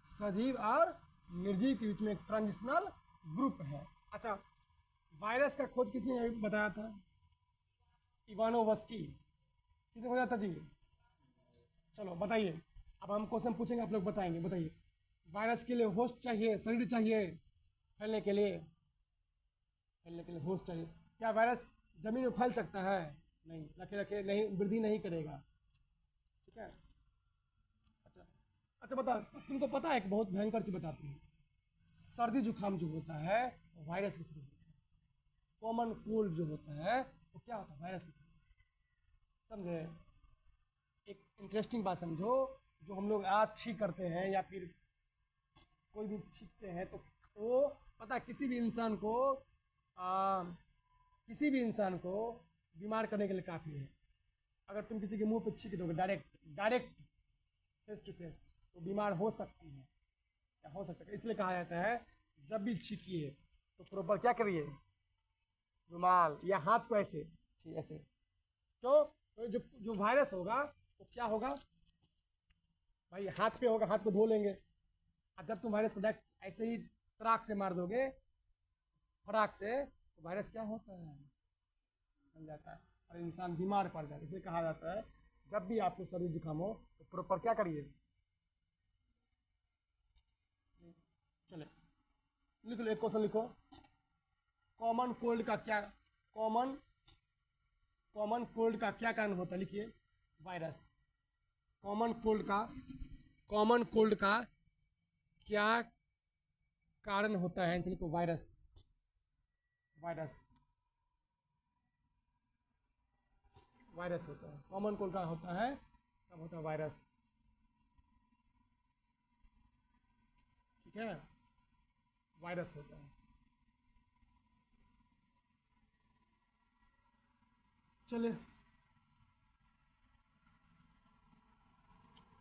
S1: सजीव और निर्जीव के बीच में एक ट्रांजिशनल ग्रुप है। अच्छा, वायरस का खोज किसने बताया था? इवानोवस्की। किसने खोजा था जी? चलो बताइए, अब हम क्वेश्चन पूछेंगे, आप लोग बताएंगे। बताइए, वायरस के लिए होस्ट चाहिए, शरीर चाहिए फैलने के लिए? फैलने के लिए होस्ट चाहिए। क्या वायरस जमीन में फैल सकता है? नहीं, रखे रखे नहीं, वृद्धि नहीं करेगा। ठीक है। अच्छा, अच्छा बता, तुमको पता है, एक बहुत भयंकर चीज बताती हूँ। सर्दी जुकाम जो होता है वो वायरस के थ्रू होता है। कॉमन कोल्ड जो होता है वो क्या होता है? वायरस के थ्रू। समझे? एक इंटरेस्टिंग बात समझो, जो हम लोग आज छींक करते हैं या फिर कोई भी छींकते हैं, तो वो पता है, किसी भी इंसान को किसी भी इंसान को बीमार करने के लिए काफ़ी है। अगर तुम किसी के मुंह पे छींक दोगे direct direct face to face, तो बीमार हो सकती है, या हो सकता है। इसलिए कहा जाता है जब भी छींकिए तो प्रॉपर क्या करिए, रुमाल या हाथ को ऐसे ऐसे। तो जो जो वायरस होगा वो क्या होगा भाई, हाथ पे होगा, हाथ को धो लेंगे। और जब तुम वायरस को डायरेक्ट ऐसे ही तराक से मार दोगे, फटाक से, तो वायरस क्या होता है, बन जाता है और इंसान बीमार पड़ जाता है। इसलिए कहा जाता है जब भी आपको सर्दी जुकाम हो तो प्रॉपर क्या करिए। चले, लिख लो, एक क्वेश्चन लिखो। कॉमन कोल्ड का क्या कॉमन कॉमन कोल्ड का क्या कारण होता है? लिखिए, वायरस। कॉमन कोल्ड का कॉमन कोल्ड का क्या कारण होता है? लिखो, वायरस। वायरस वायरस होता है। कॉमन कोल्ड का होता है, तब होता है वायरस। ठीक है, वायरस होता है। चलिए,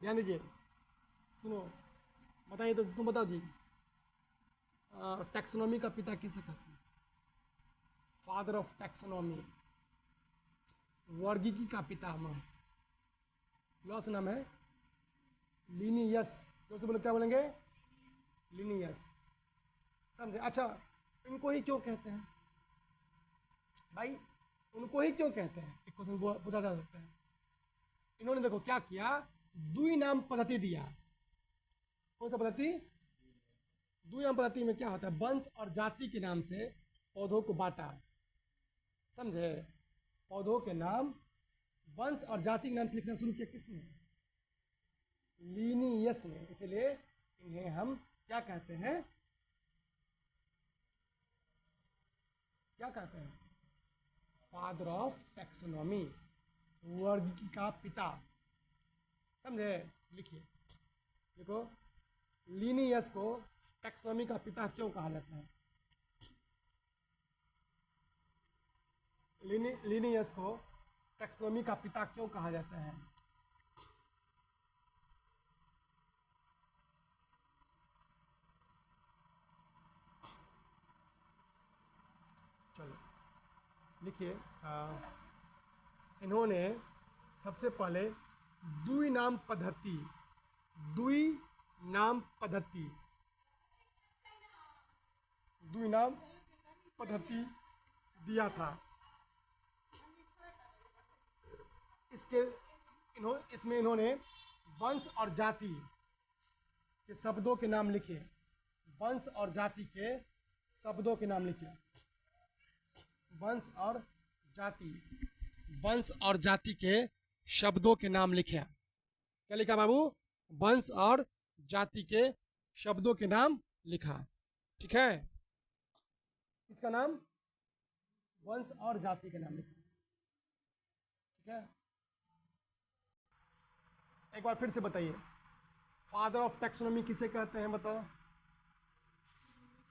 S1: ध्यान दीजिए, सुनो, बताइए, तो तुम बताओ जी, टैक्सोनॉमी का पिता किसे कहते हैं? Father of taxonomy. वर्गीकी का पितामह, लॉस नाम है लिनियस। जोर से बोलो, क्या बोलेंगे? लिनियस। समझे? अच्छा, इनको ही क्यों कहते हैं भाई? उनको ही क्यों कहते हैं, एक क्वेश्चन पूछा जा सकता है। इन्होंने देखो क्या किया, द्वि नाम पद्धति दिया। कौन सा पद्धति? द्वि नाम पद्धति में क्या होता है, वंश और जाति के नाम से पौधों को बांटा। समझे? पौधों के नाम वंश और जाति के नाम से लिखना शुरू किया किसने? लीनियस ने। इसलिए इन्हें हम क्या कहते हैं? क्या कहते हैं? फादर ऑफ टैक्सोनॉमी, वर्गीकी का पिता। समझे? लिखिए, देखो, लीनियस को टैक्सोनॉमी का पिता क्यों कहा जाता है? लीनियस को टैक्सोनॉमी का पिता क्यों कहा जाता है? चलो, लिखिए, इन्होंने सबसे पहले द्वि नाम पद्धति द्वि नाम पद्धति द्वि नाम पद्धति दिया था। इसमें इन्होंने वंश और जाति के शब्दों के नाम लिखे। वंश और जाति के शब्दों के नाम लिखे। वंश और जाति वंश और जाति के शब्दों के नाम लिखे। क्या लिखा बाबू? वंश और जाति के शब्दों के नाम लिखा। ठीक है, इसका नाम वंश और जाति के नाम लिखा। ठीक है, एक बार फिर से बताइए, फादर ऑफ टैक्सोनॉमी किसे कहते हैं? बताओ।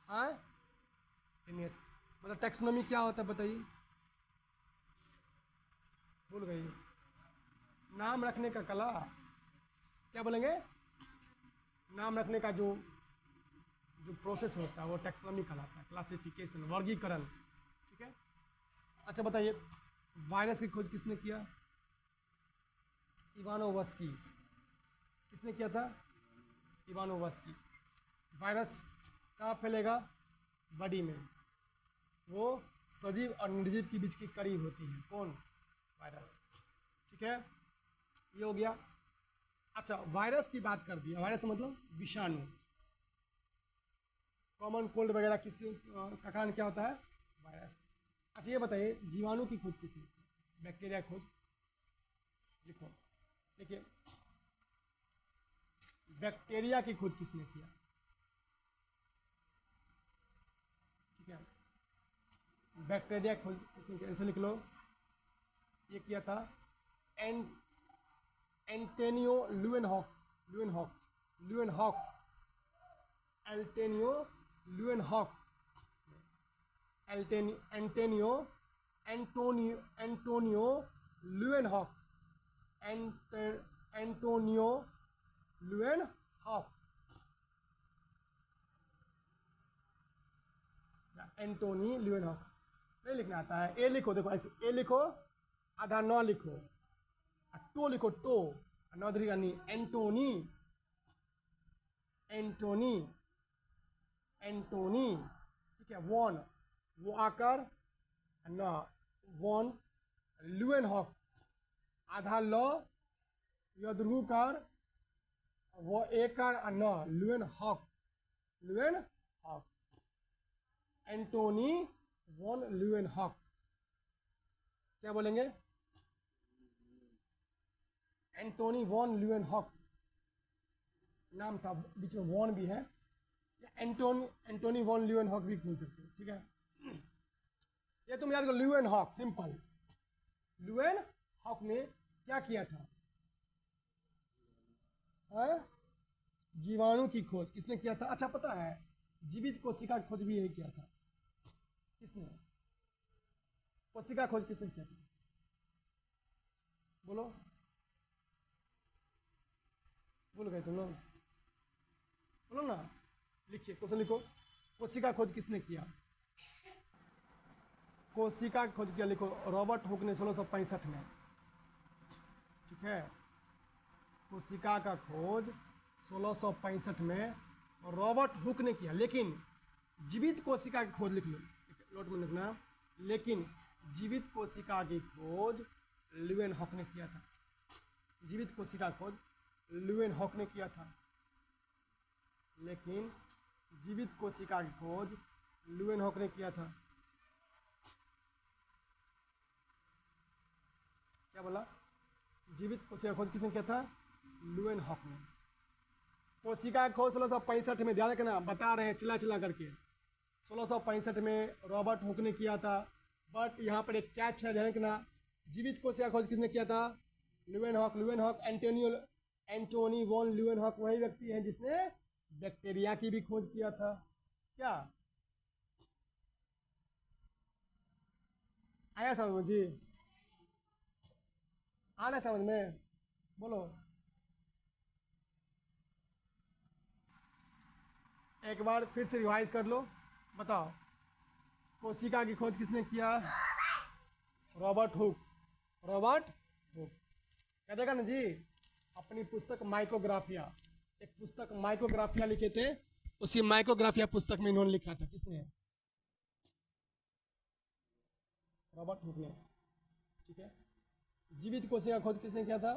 S1: हाँ, मतलब टैक्सोनॉमी क्या होता है बताइए? भूल गई? नाम रखने का कला। क्या बोलेंगे? नाम रखने का जो जो प्रोसेस होता है वो टैक्सोनॉमी कहलाता है, क्लासिफिकेशन, वर्गीकरण। ठीक है, अच्छा बताइए, वायरस की खोज किसने किया? इवानोवस्की। किसने किया था? इवानोवस्की। वायरस कहाँ फैलेगा? बॉडी में। वो सजीव और निर्जीव के बीच की कड़ी होती है। कौन? वायरस। ठीक है, ये हो गया। अच्छा, वायरस की बात कर दी। वायरस मतलब विषाणु। कॉमन कोल्ड वगैरह किसी का कारण क्या होता है? वायरस। अच्छा ये बताइए, जीवाणु की खोज किसने की? बैक्टीरिया की खोज लिखो। देखिए, बैक्टीरिया की खोज किसने किया? ठीक है, बैक्टीरिया की खोज किसने किया? ऐसे लिख लो, ये किया था एन Antonio Leeuwenhoek. Leeuwenhoek Leeuwenhoek Antonio Leeuwenhoek Antonio Antonio Leeuwenhoek Antonio Leeuwenhoek Antonie Leeuwenhoek. नहीं लिखना आता है, ए लिखो। देखो ऐसे ए लिखो, आधा नौ लिखो, टो लिखो, टो नौधरी का नी। एंटोनी एंटोनी एंटोनी। ठीक है, वॉन वो आकर न, वॉन लुएनहॉक आधा ल यद्रुकार वो एकर न, लुएनहॉक लुएनहॉक एंटोनी वॉन लुएनहॉक। क्या बोलेंगे? एंटोनी वॉन लुएनहॉक नाम था, बीच में वॉन भी है, या एंटोनी वॉन ल्यूएनहॉक भी बोल सकते हो। ठीक है, ये तुम याद करो, ल्यूएनहॉक सिंपल। ल्यूएनहॉक ने क्या किया था? जीवाणु की खोज किसने किया था? अच्छा पता है, जीवित कोशिका की खोज भी यही किया था। किसने? कोशिका खोज किसने किया था? बोलो, भूल गए तुम लोग? बोलो ना, लिखिए, क्वेश्चन लिखो। कोशिका खोज किसने किया? कोशिका खोज किया, लिखो, रॉबर्ट हुक ने 1665 में। ठीक है, कोशिका का खोज 1665 में रॉबर्ट हुक ने किया। लेकिन जीवित कोशिका की खोज लिख लो, नोट में लिखना, लेकिन जीवित कोशिका की खोज ल्यूएनहॉक ने किया था। जीवित कोशिका खोज ल्यूएनहॉक ने किया था, लेकिन जीवित कोशिका की खोज ल्यूएनहॉक ने किया था। क्या बोला? जीवित कोशिका खोज किसने किया था? ल्यूएनहॉक ने। कोशिका खोज 1665 में, ध्यान रखना, बता रहे हैं चिल्ला चिल्ला करके। 1665 में रॉबर्ट हुक ने किया था, बट यहाँ पर एक कैच है, ध्यान रखना। जीवित कोशिका खोज किसने किया था? ल्यूएनहॉक। ल्यूएनहॉक एंटोनी वॉन ल्यूएनहॉक वही व्यक्ति हैं जिसने बैक्टीरिया की भी खोज किया था। क्या आया समझ जी? आना समझ में? बोलो, एक बार फिर से रिवाइज कर लो। बताओ, कोशिका की खोज किसने किया? Robert Hooke. रॉबर्ट हुक कह देगा ना जी, अपनी पुस्तक माइक्रोग्राफिया, एक पुस्तक माइक्रोग्राफिया लिखे थे, उसी माइक्रोग्राफिया पुस्तक में इन्होंने लिखा था। किसने? रॉबर्ट हुक ने। ठीक है, जीवित कोशिका खोज किसने किया था?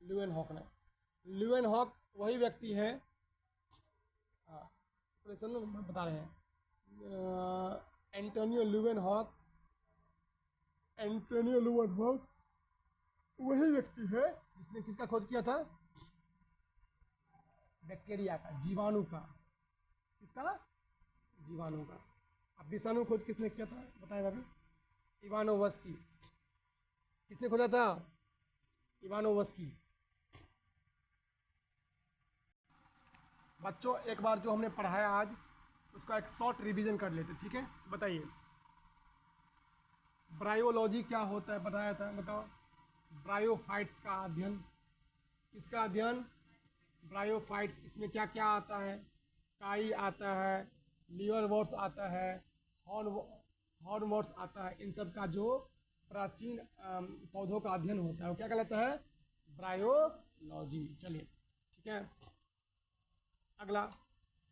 S1: ल्यूएनहॉक ने। ल्यूएनहॉक वही व्यक्ति है, बता रहे हैं, एंटोनियो लुएनहॉक। एंटोनियो लुएनहॉक वही व्यक्ति है जिसने किसका खोज किया था? बैक्टीरिया का, जीवाणु का। किसका? जीवाणु का। अब विषाणु खोज किसने किया था? बताएगा अभी। इवानोवस्की। किसने खोजा था? इवानोवस्की। बच्चों, एक बार जो हमने पढ़ाया आज, उसका एक शॉर्ट रिवीजन कर लेते। ठीक है, बताइए, ब्रायोलॉजी क्या होता है? बताया था, बताओ। ब्रायोफाइट्स का अध्ययन। किसका अध्ययन? ब्रायोफाइट्स। इसमें क्या क्या आता है? काई आता है, लीवरवॉर्ट्स आता है, हॉर्नवॉर्ट्स आता है। इन सब का जो प्राचीन पौधों का अध्ययन होता है वो क्या कहलाता है? ब्रायोलॉजी। चलिए, ठीक है। अगला,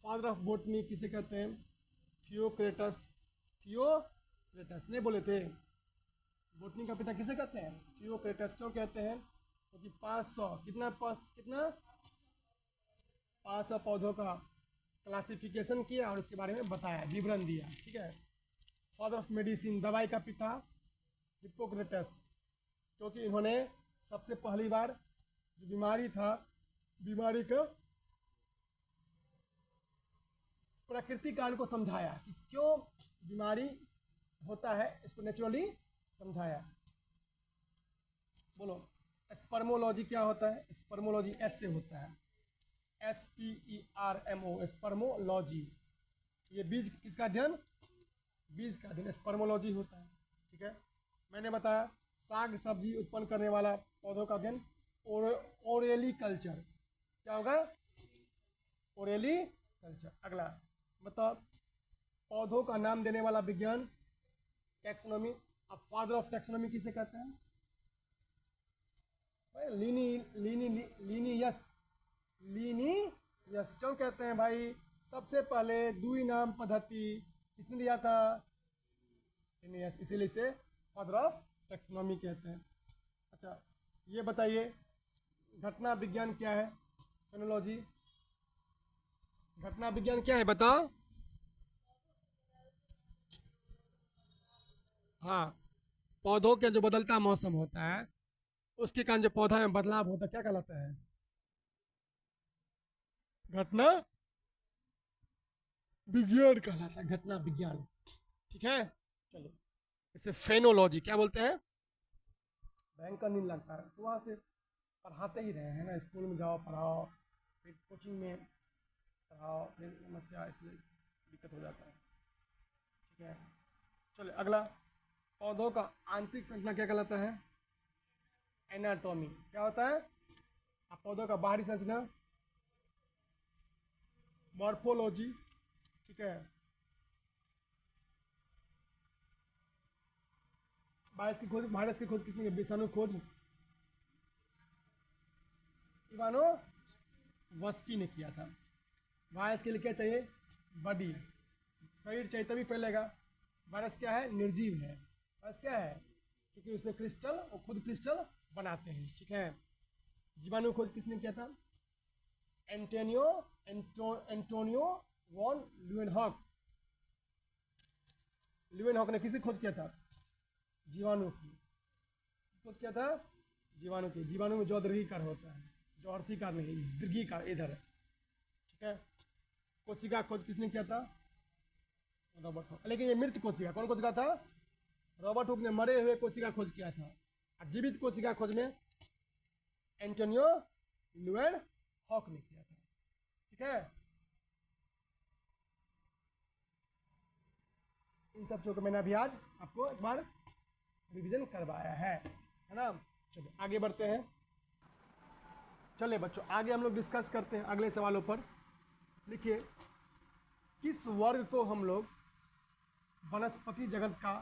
S1: फादर ऑफ बोटनी किसे कहते हैं? थियोक्रेटस। थियोक्रेटस नहीं बोले थे? बोटनी का पिता किसे कहते हैं? थियोक्रेटस। क्यों कहते हैं? क्योंकि 500 कितना 500 पौधों का क्लासिफिकेशन किया और उसके बारे में बताया, विवरण दिया। ठीक है। फादर ऑफ मेडिसिन, दवाई का पिता हिप्पोक्रेटस, क्योंकि इन्होंने सबसे पहली बार जो बीमारी था, बीमारी का प्राकृतिक कारण को समझाया कि क्यों बीमारी होता है, इसको नेचुरली समझाया। बोलो स्पर्मोलॉजी क्या होता है? स्पर्मोलॉजी एस से होता है, SPERMO, स्पर्मोलॉजी। ये बीज किसका अध्ययन? बीज का अध्ययन स्पर्मोलॉजी होता है। ठीक है। मैंने बताया साग सब्जी उत्पन्न करने वाला पौधों का अध्ययन ओरेली कल्चर। क्या होगा? ओरेली कल्चर। अगला बताओ, पौधों का नाम देने वाला विज्ञान टैक्सोनॉमी। अब फादर ऑफ टैक्सोनॉमी किसे कहते हैं? लीनी लीनी लीनियस। लीनियस क्यों कहते हैं भाई? सबसे पहले दुई नाम पद्धति किसने दिया था? लीनियस, इसीलिए इसे फादर ऑफ टैक्सोनॉमी कहते हैं। अच्छा ये बताइए, घटना विज्ञान क्या है? फेनोलॉजी। घटना विज्ञान क्या है बताओ? हाँ, पौधों के जो बदलता मौसम होता है उसके कारण जो पौधा में बदलाव होता है क्या कहलाता है? घटना विज्ञान कहलाता है, घटना विज्ञान। ठीक है। चलो इसे फेनोलॉजी क्या बोलते हैं? भयंकर नींद लगता है, सुबह से पढ़ाते ही रहे हैं ना, स्कूल में जाओ पढ़ाओ, फिर कोचिंग में पढ़ाओ, फिर समस्या, इसलिए दिक्कत हो जाता है। ठीक है। चलो अगला, पौधों का आंतरिक संरचना क्या कहलाता है? एनाटॉमी। क्या होता है? अब पौधों का बाहरी संरचना मॉर्फोलॉजी। ठीक है। वायरस की खोज किसने की? विषाणु खोज इवानो वस्की ने किया था। वायरस के लिए क्या चाहिए? बॉडी, शरीर चाहिए तभी फैलेगा। वायरस क्या है? निर्जीव है। वायरस क्या है? क्योंकि उसमें क्रिस्टल, वो खुद क्रिस्टल बनाते हैं। ठीक है। जीवाणु खोज किसने किया था? Antonio von ल्यूएनहॉक। ल्यूएनहॉक ने किसी खोज किया था? जीवाणु की खोज किया था, जीवाणु की। जीवाणु में जो दीर्घिकार होता है, जो हर्षिकार नहीं, दीर्घिकार इधर है। ठीक है। कोशिका खोज किसने किया था? Robert Hooke. लेकिन ये मृत कोशिका, कौन कोशिका था? रॉबर्ट हुक ने मरे हुए कोशिका खोज किया था। और जीवित कोशिका खोज में एंटोनियो ल्यूएन हॉक ने किया था। ठीक है। इन सब चीज़ों को मैंने अभी आज आपको एक बार रिवीजन करवाया है ना। चलिए आगे बढ़ते हैं। चलिए बच्चों आगे हम लोग डिस्कस करते हैं अगले सवालों पर। लिखिए, किस वर्ग को हम लोग वनस्पति जगत का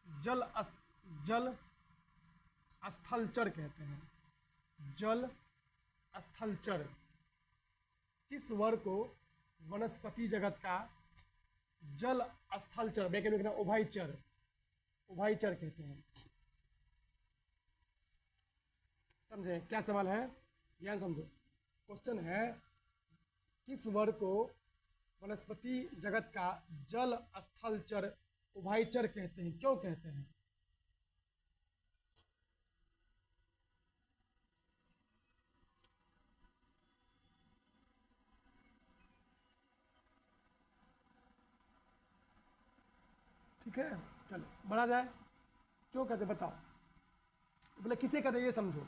S1: जल स्थलचर कहते हैं? जल स्थलचर। किस वर्ग को वनस्पति जगत का जल स्थलचर, ब्रैकेट में लिखना उभयचर, उभयचर कहते हैं? समझे क्या सवाल है? ध्यान समझो। क्वेश्चन है, किस वर्ग को वनस्पति जगत का जल स्थलचर उभयचर कहते हैं? क्यों कहते हैं? ठीक है। चलो बढ़ा जाए। क्यों कहते बताओ? बोले किसे कहते ये समझो।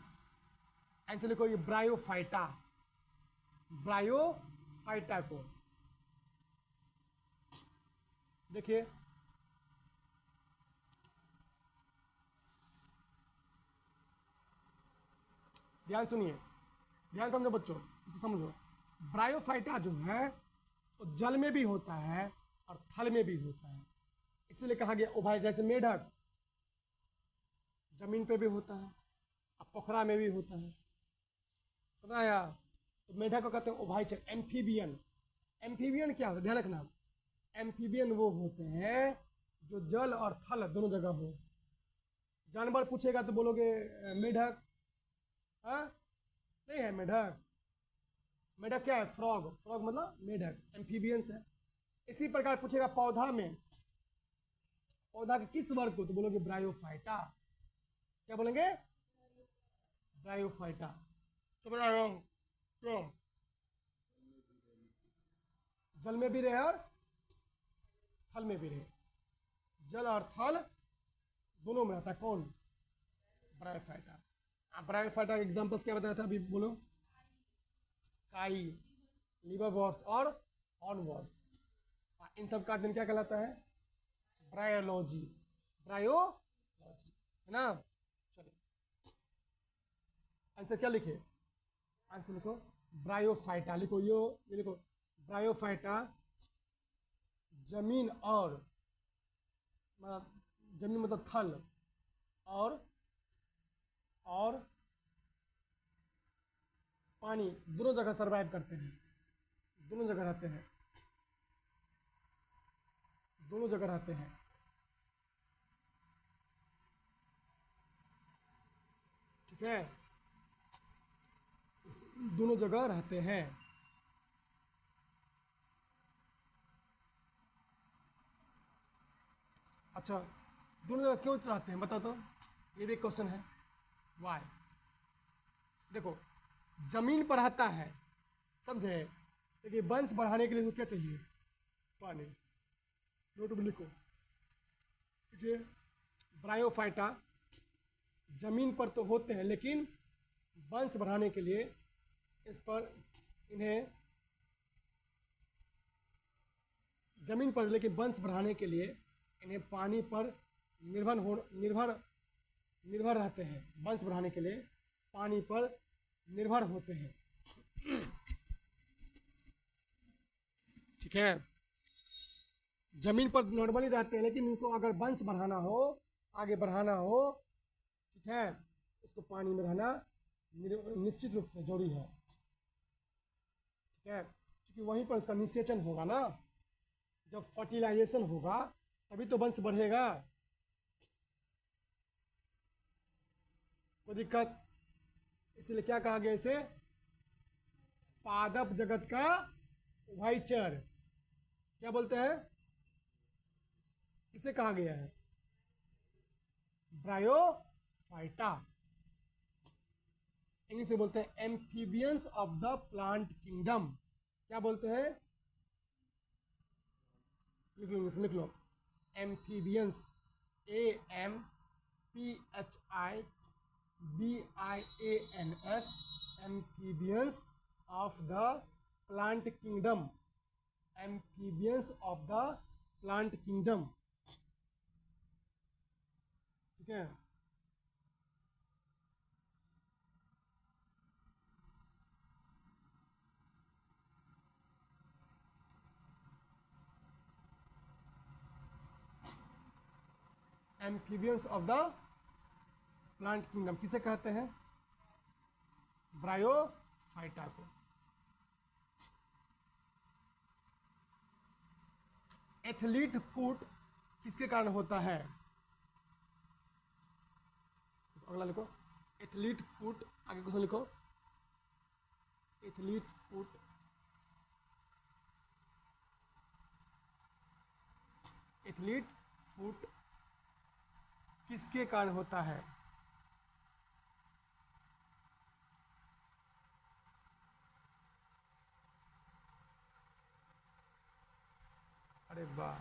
S1: आंसर लिखो, ये ब्रायोफाइटा, ब्रायोफाइटा को। देखिए ध्यान सुनिए, ध्यान समझो बच्चों, इसको समझो। ब्रायोफाइटा जो है वो जल में भी होता है और थल में भी होता है, इसीलिए कहा गया उभय। जैसे मेढक जमीन पे भी होता है और पोखरा में भी होता है, समझाया? तो मेढक को कहते हैं उभयचर, एम्फीबियन। एम्फीबियन क्या होता है? ध्यान रखना, एम्फीबियन वो होते हैं जो जल और थल दोनों जगह हो। जानवर पूछेगा तो बोलोगे मेढक, हाँ, नहीं है मेढक। मेढक क्या है? फ्रॉग। फ्रॉग मतलब मेढक, एम्फीबियंस है। इसी प्रकार पूछेगा पौधा में, पौधा के किस वर्ग को, तो बोलोगे ब्रायोफाइटा। क्या बोलेंगे? ब्रायोफाइटा। तो बता रहा हूँ क्यों, जल में भी रहे और थल में भी रहे, जल और थल दोनों में रहता है। कौन? ब्रायोफाइटा। आप ब्रायोफाइटा के एग्जांपल्स क्या बताया था अभी, बोलो। काई, लिवर वॉर्स और हॉर्न वॉर्स। इन सब का अध्ययन क्या कहलाता है? ब्रायोलॉजी। ब्रायोलॉजी, है ना। चलिए आंसर क्या लिखे? आंसर लिखो ब्रायोफाइटा। लिखो ये लिखो ब्रायोफाइटा जमीन और, मतलब जमीन मतलब थल और पानी दोनों जगह सरवाइव करते हैं, दोनों जगह रहते हैं, दोनों जगह रहते हैं। ठीक है, दोनों जगह रहते हैं। अच्छा, दोनों जगह क्यों रहते हैं बता दो, ये भी क्वेश्चन है। वाई? देखो, जमीन पर रहता है, समझे, लेकिन वंश बढ़ाने के लिए तो क्या चाहिए? पानी। नोट में लिखो, ठीक है। ब्रायोफाइटा जमीन पर तो होते हैं, लेकिन वंश बढ़ाने के लिए इस पर, इन्हें जमीन पर, लेकिन वंश बढ़ाने के लिए इन्हें पानी पर निर्भर रहते हैं। वंश बढ़ाने के लिए पानी पर निर्भर होते हैं। ठीक है, जमीन पर नॉर्मली रहते हैं, लेकिन इनको अगर वंश बढ़ाना हो, आगे बढ़ाना हो, ठीक है, इसको पानी में रहना निश्चित रूप से जरूरी है। ठीक है, क्योंकि वहीं पर इसका निषेचन होगा ना, जब फर्टिलाइजेशन होगा तभी तो वंश बढ़ेगा। कोई दिक्कत? इसलिए क्या कहा गया इसे? पादप जगत का उभयचर। क्या बोलते हैं? इसे कहा गया है ब्रायोफाइटा। इंग्लिश में बोलते हैं amphibians of the plant kingdom. क्या बोलते हैं? लिख लो, इंग्लिश में लिख लो, amphibians, AMPHIBIANS, amphibians of the plant kingdom. Amphibians of the plant kingdom. ठीक है, amphibians of the plant kingdom किसे कहते हैं? ब्रायोफाइटा को। एथलीट फुट किसके कारण होता है? अगला लिखो, एथलीट फुट, आगे क्वेश्चन लिखो, एथलीट फुट, एथलीट फुट किसके कारण होता है? अरे वाह,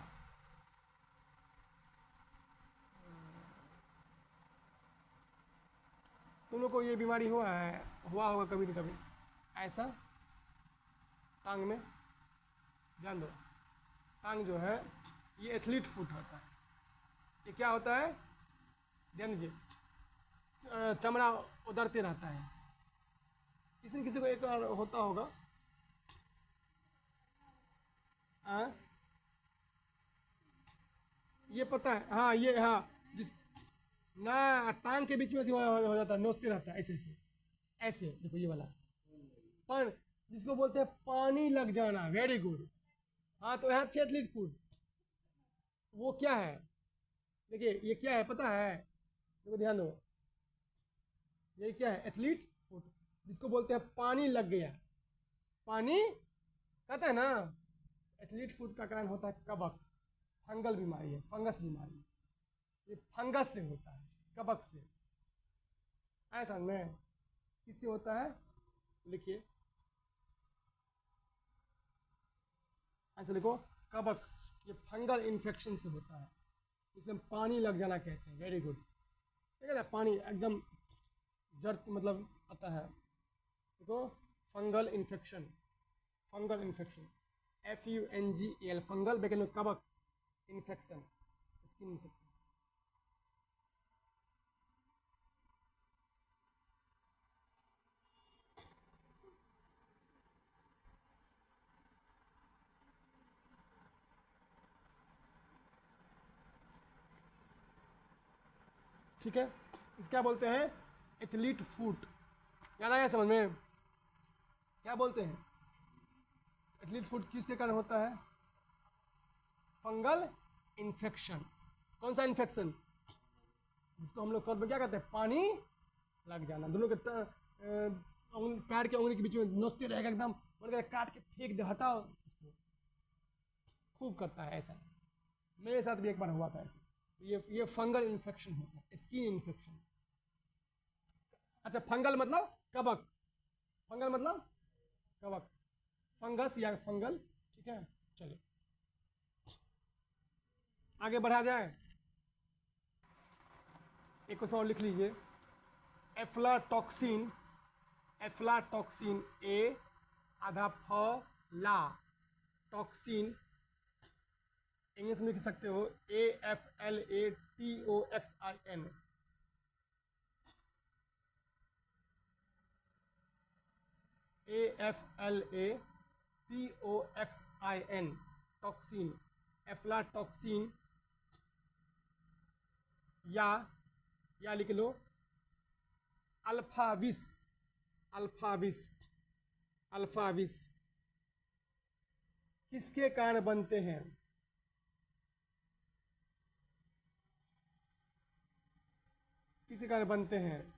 S1: तुम लोग को ये बीमारी हुआ होगा कभी न कभी ऐसा, टांग में। ध्यान दो, टांग जो है ये एथलीट फुट होता है। ये क्या होता है? ध्यान दीजिए, चमड़ा उधरते रहता है। किसी न किसी को एक बार होता होगा। ये पता है, हाँ ये, हाँ जिस, ना टांग के बीच में हो जाता है, नोचते रहता है ऐसे ऐसे ऐसे, देखो ये वाला। पर जिसको बोलते हैं पानी लग जाना, वेरी गुड। हाँ, तो यहाँ 6 एथलीट फूड, वो क्या है? देखिए ये क्या है पता है? देखो ध्यान दो, ये क्या है? Athlete food. जिसको बोलते हैं पानी लग गया, पानी कहते हैं ना। एथलीट फुट का कारण होता है कबक, फंगल बीमारी है, फंगस बीमारी, ये फंगस से होता है, कबक से। ऐसा में किससे होता है, लिखिए ऐसे लिखो, कबक, ये फंगल इन्फेक्शन से होता है, इसे हम पानी लग जाना कहते हैं। वेरी गुड, ठीक है, पानी एकदम जड़ मतलब आता है। देखो fungal infection, fungal infection, FUNGAL, fungal बेकन में कबक इन्फेक्शन, स्किन इन्फेक्शन। ठीक है, इस क्या बोलते हैं, एथलीट फुट। याद आया समझ में, क्या बोलते हैं एथलीट फुट किसके कारण होता है, फंगल इन्फेक्शन। कौन सा इन्फेक्शन, जिसको हम लोग शॉर्ट में क्या कहते हैं, पानी लग जाना। दोनों के पैर के उंगली के बीच में नोचते रहेगा एकदम, और काट के फेंक दे, हटाओ इसको, खूब करता है ऐसा। मेरे साथ भी एक बार हुआ था ऐसे। ये फंगल इन्फेक्शन होता है, स्किन इन्फेक्शन। अच्छा, फंगल मतलब कबक, फंगल मतलब कबक, फंगस या फंगल। ठीक है, चलिए आगे बढ़ा जाए। एक क्वेश्चन और लिख लीजिए, एफ्लाटॉक्सिन, एफ्लाटॉक्सिन, ए आधा फ ला टॉक्सिन, इंग्लिश में लिख सकते हो AFLATOXIN, AFLATOXIN, टॉक्सिन, एफ्लाटॉक्सिन, या लिख लो अल्फाविस, अल्फाविस, अल्फाविस किसके कारण बनते हैं, किसके कारण बनते हैं,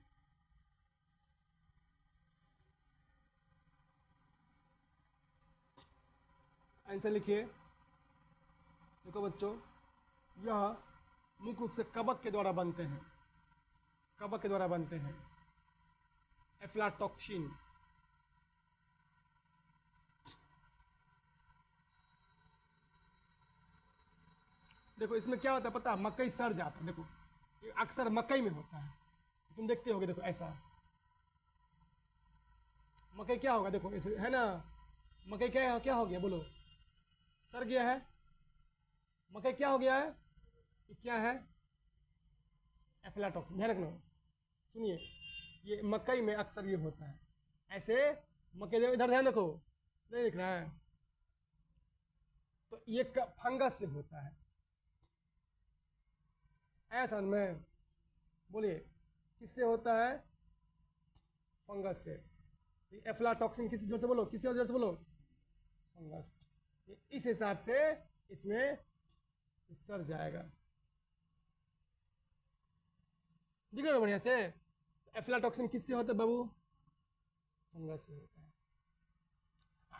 S1: आंसर लिखिए। देखो बच्चों, यह मुख्य रूप से कबक के द्वारा बनते हैं, कबक के द्वारा बनते हैं, एफ्लाटॉक्सिन। देखो इसमें क्या होता है पता है, मकई सड़ जाता है। देखो ये अक्सर मकई में होता है, तुम देखते होगे। देखो ऐसा मकई क्या होगा, देखो ऐसे है ना, मकई क्या क्या हो गया बोलो, सड़ गया है। मकई क्या हो गया है, ये क्या है, एफ्लाटॉक्सिन। ध्यान रखना, सुनिए, ये मकई में अक्सर ये होता है ऐसे। मकई इधर ध्यान रखो, नहीं दिख रहा है, तो ये फंगस से होता है ऐसा में। बोलिए किससे होता है, फंगस से। एफ्लाटॉक्सिन किस जोर से बोलो, किसी और जोर से बोलो, फंगस। इस हिसाब से इसमें सड़ जाएगा, दिख रहा है बढ़िया से। एफ्लाटॉक्सिन किससे होता है बाबू, फंगस से होता है।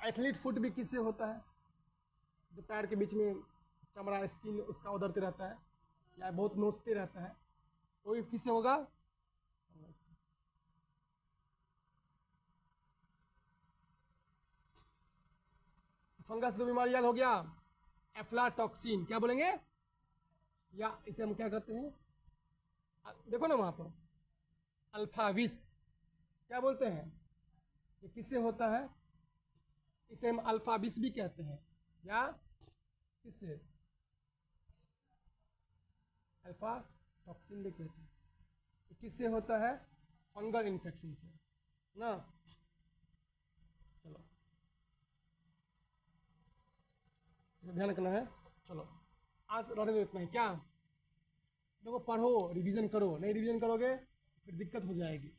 S1: एथलीट फुट भी किससे होता है, जो पैर के बीच में चमड़ा स्किन उसका उधरते रहता है या बहुत नोचते रहता है, वो भी किससे होगा, फंगस से। फंगस दो बीमारी याद हो गया, एफ्लाटॉक्सिन क्या बोलेंगे, या इसे हम क्या कहते हैं, देखो ना वहां पर अल्फाविस क्या बोलते हैं, ये किससे होता है, इसे हम अल्फाविस भी कहते हैं, या किससे, अल्फा टॉक्सिन भी कहते हैं। ये किससे होता है, फंगल इन्फेक्शन से ना। चलो ध्यान रखना है। चलो आज रहने दो इतना ही, क्या देखो, पढ़ो रिवीजन करो, नहीं रिवीजन करोगे फिर दिक्कत हो जाएगी।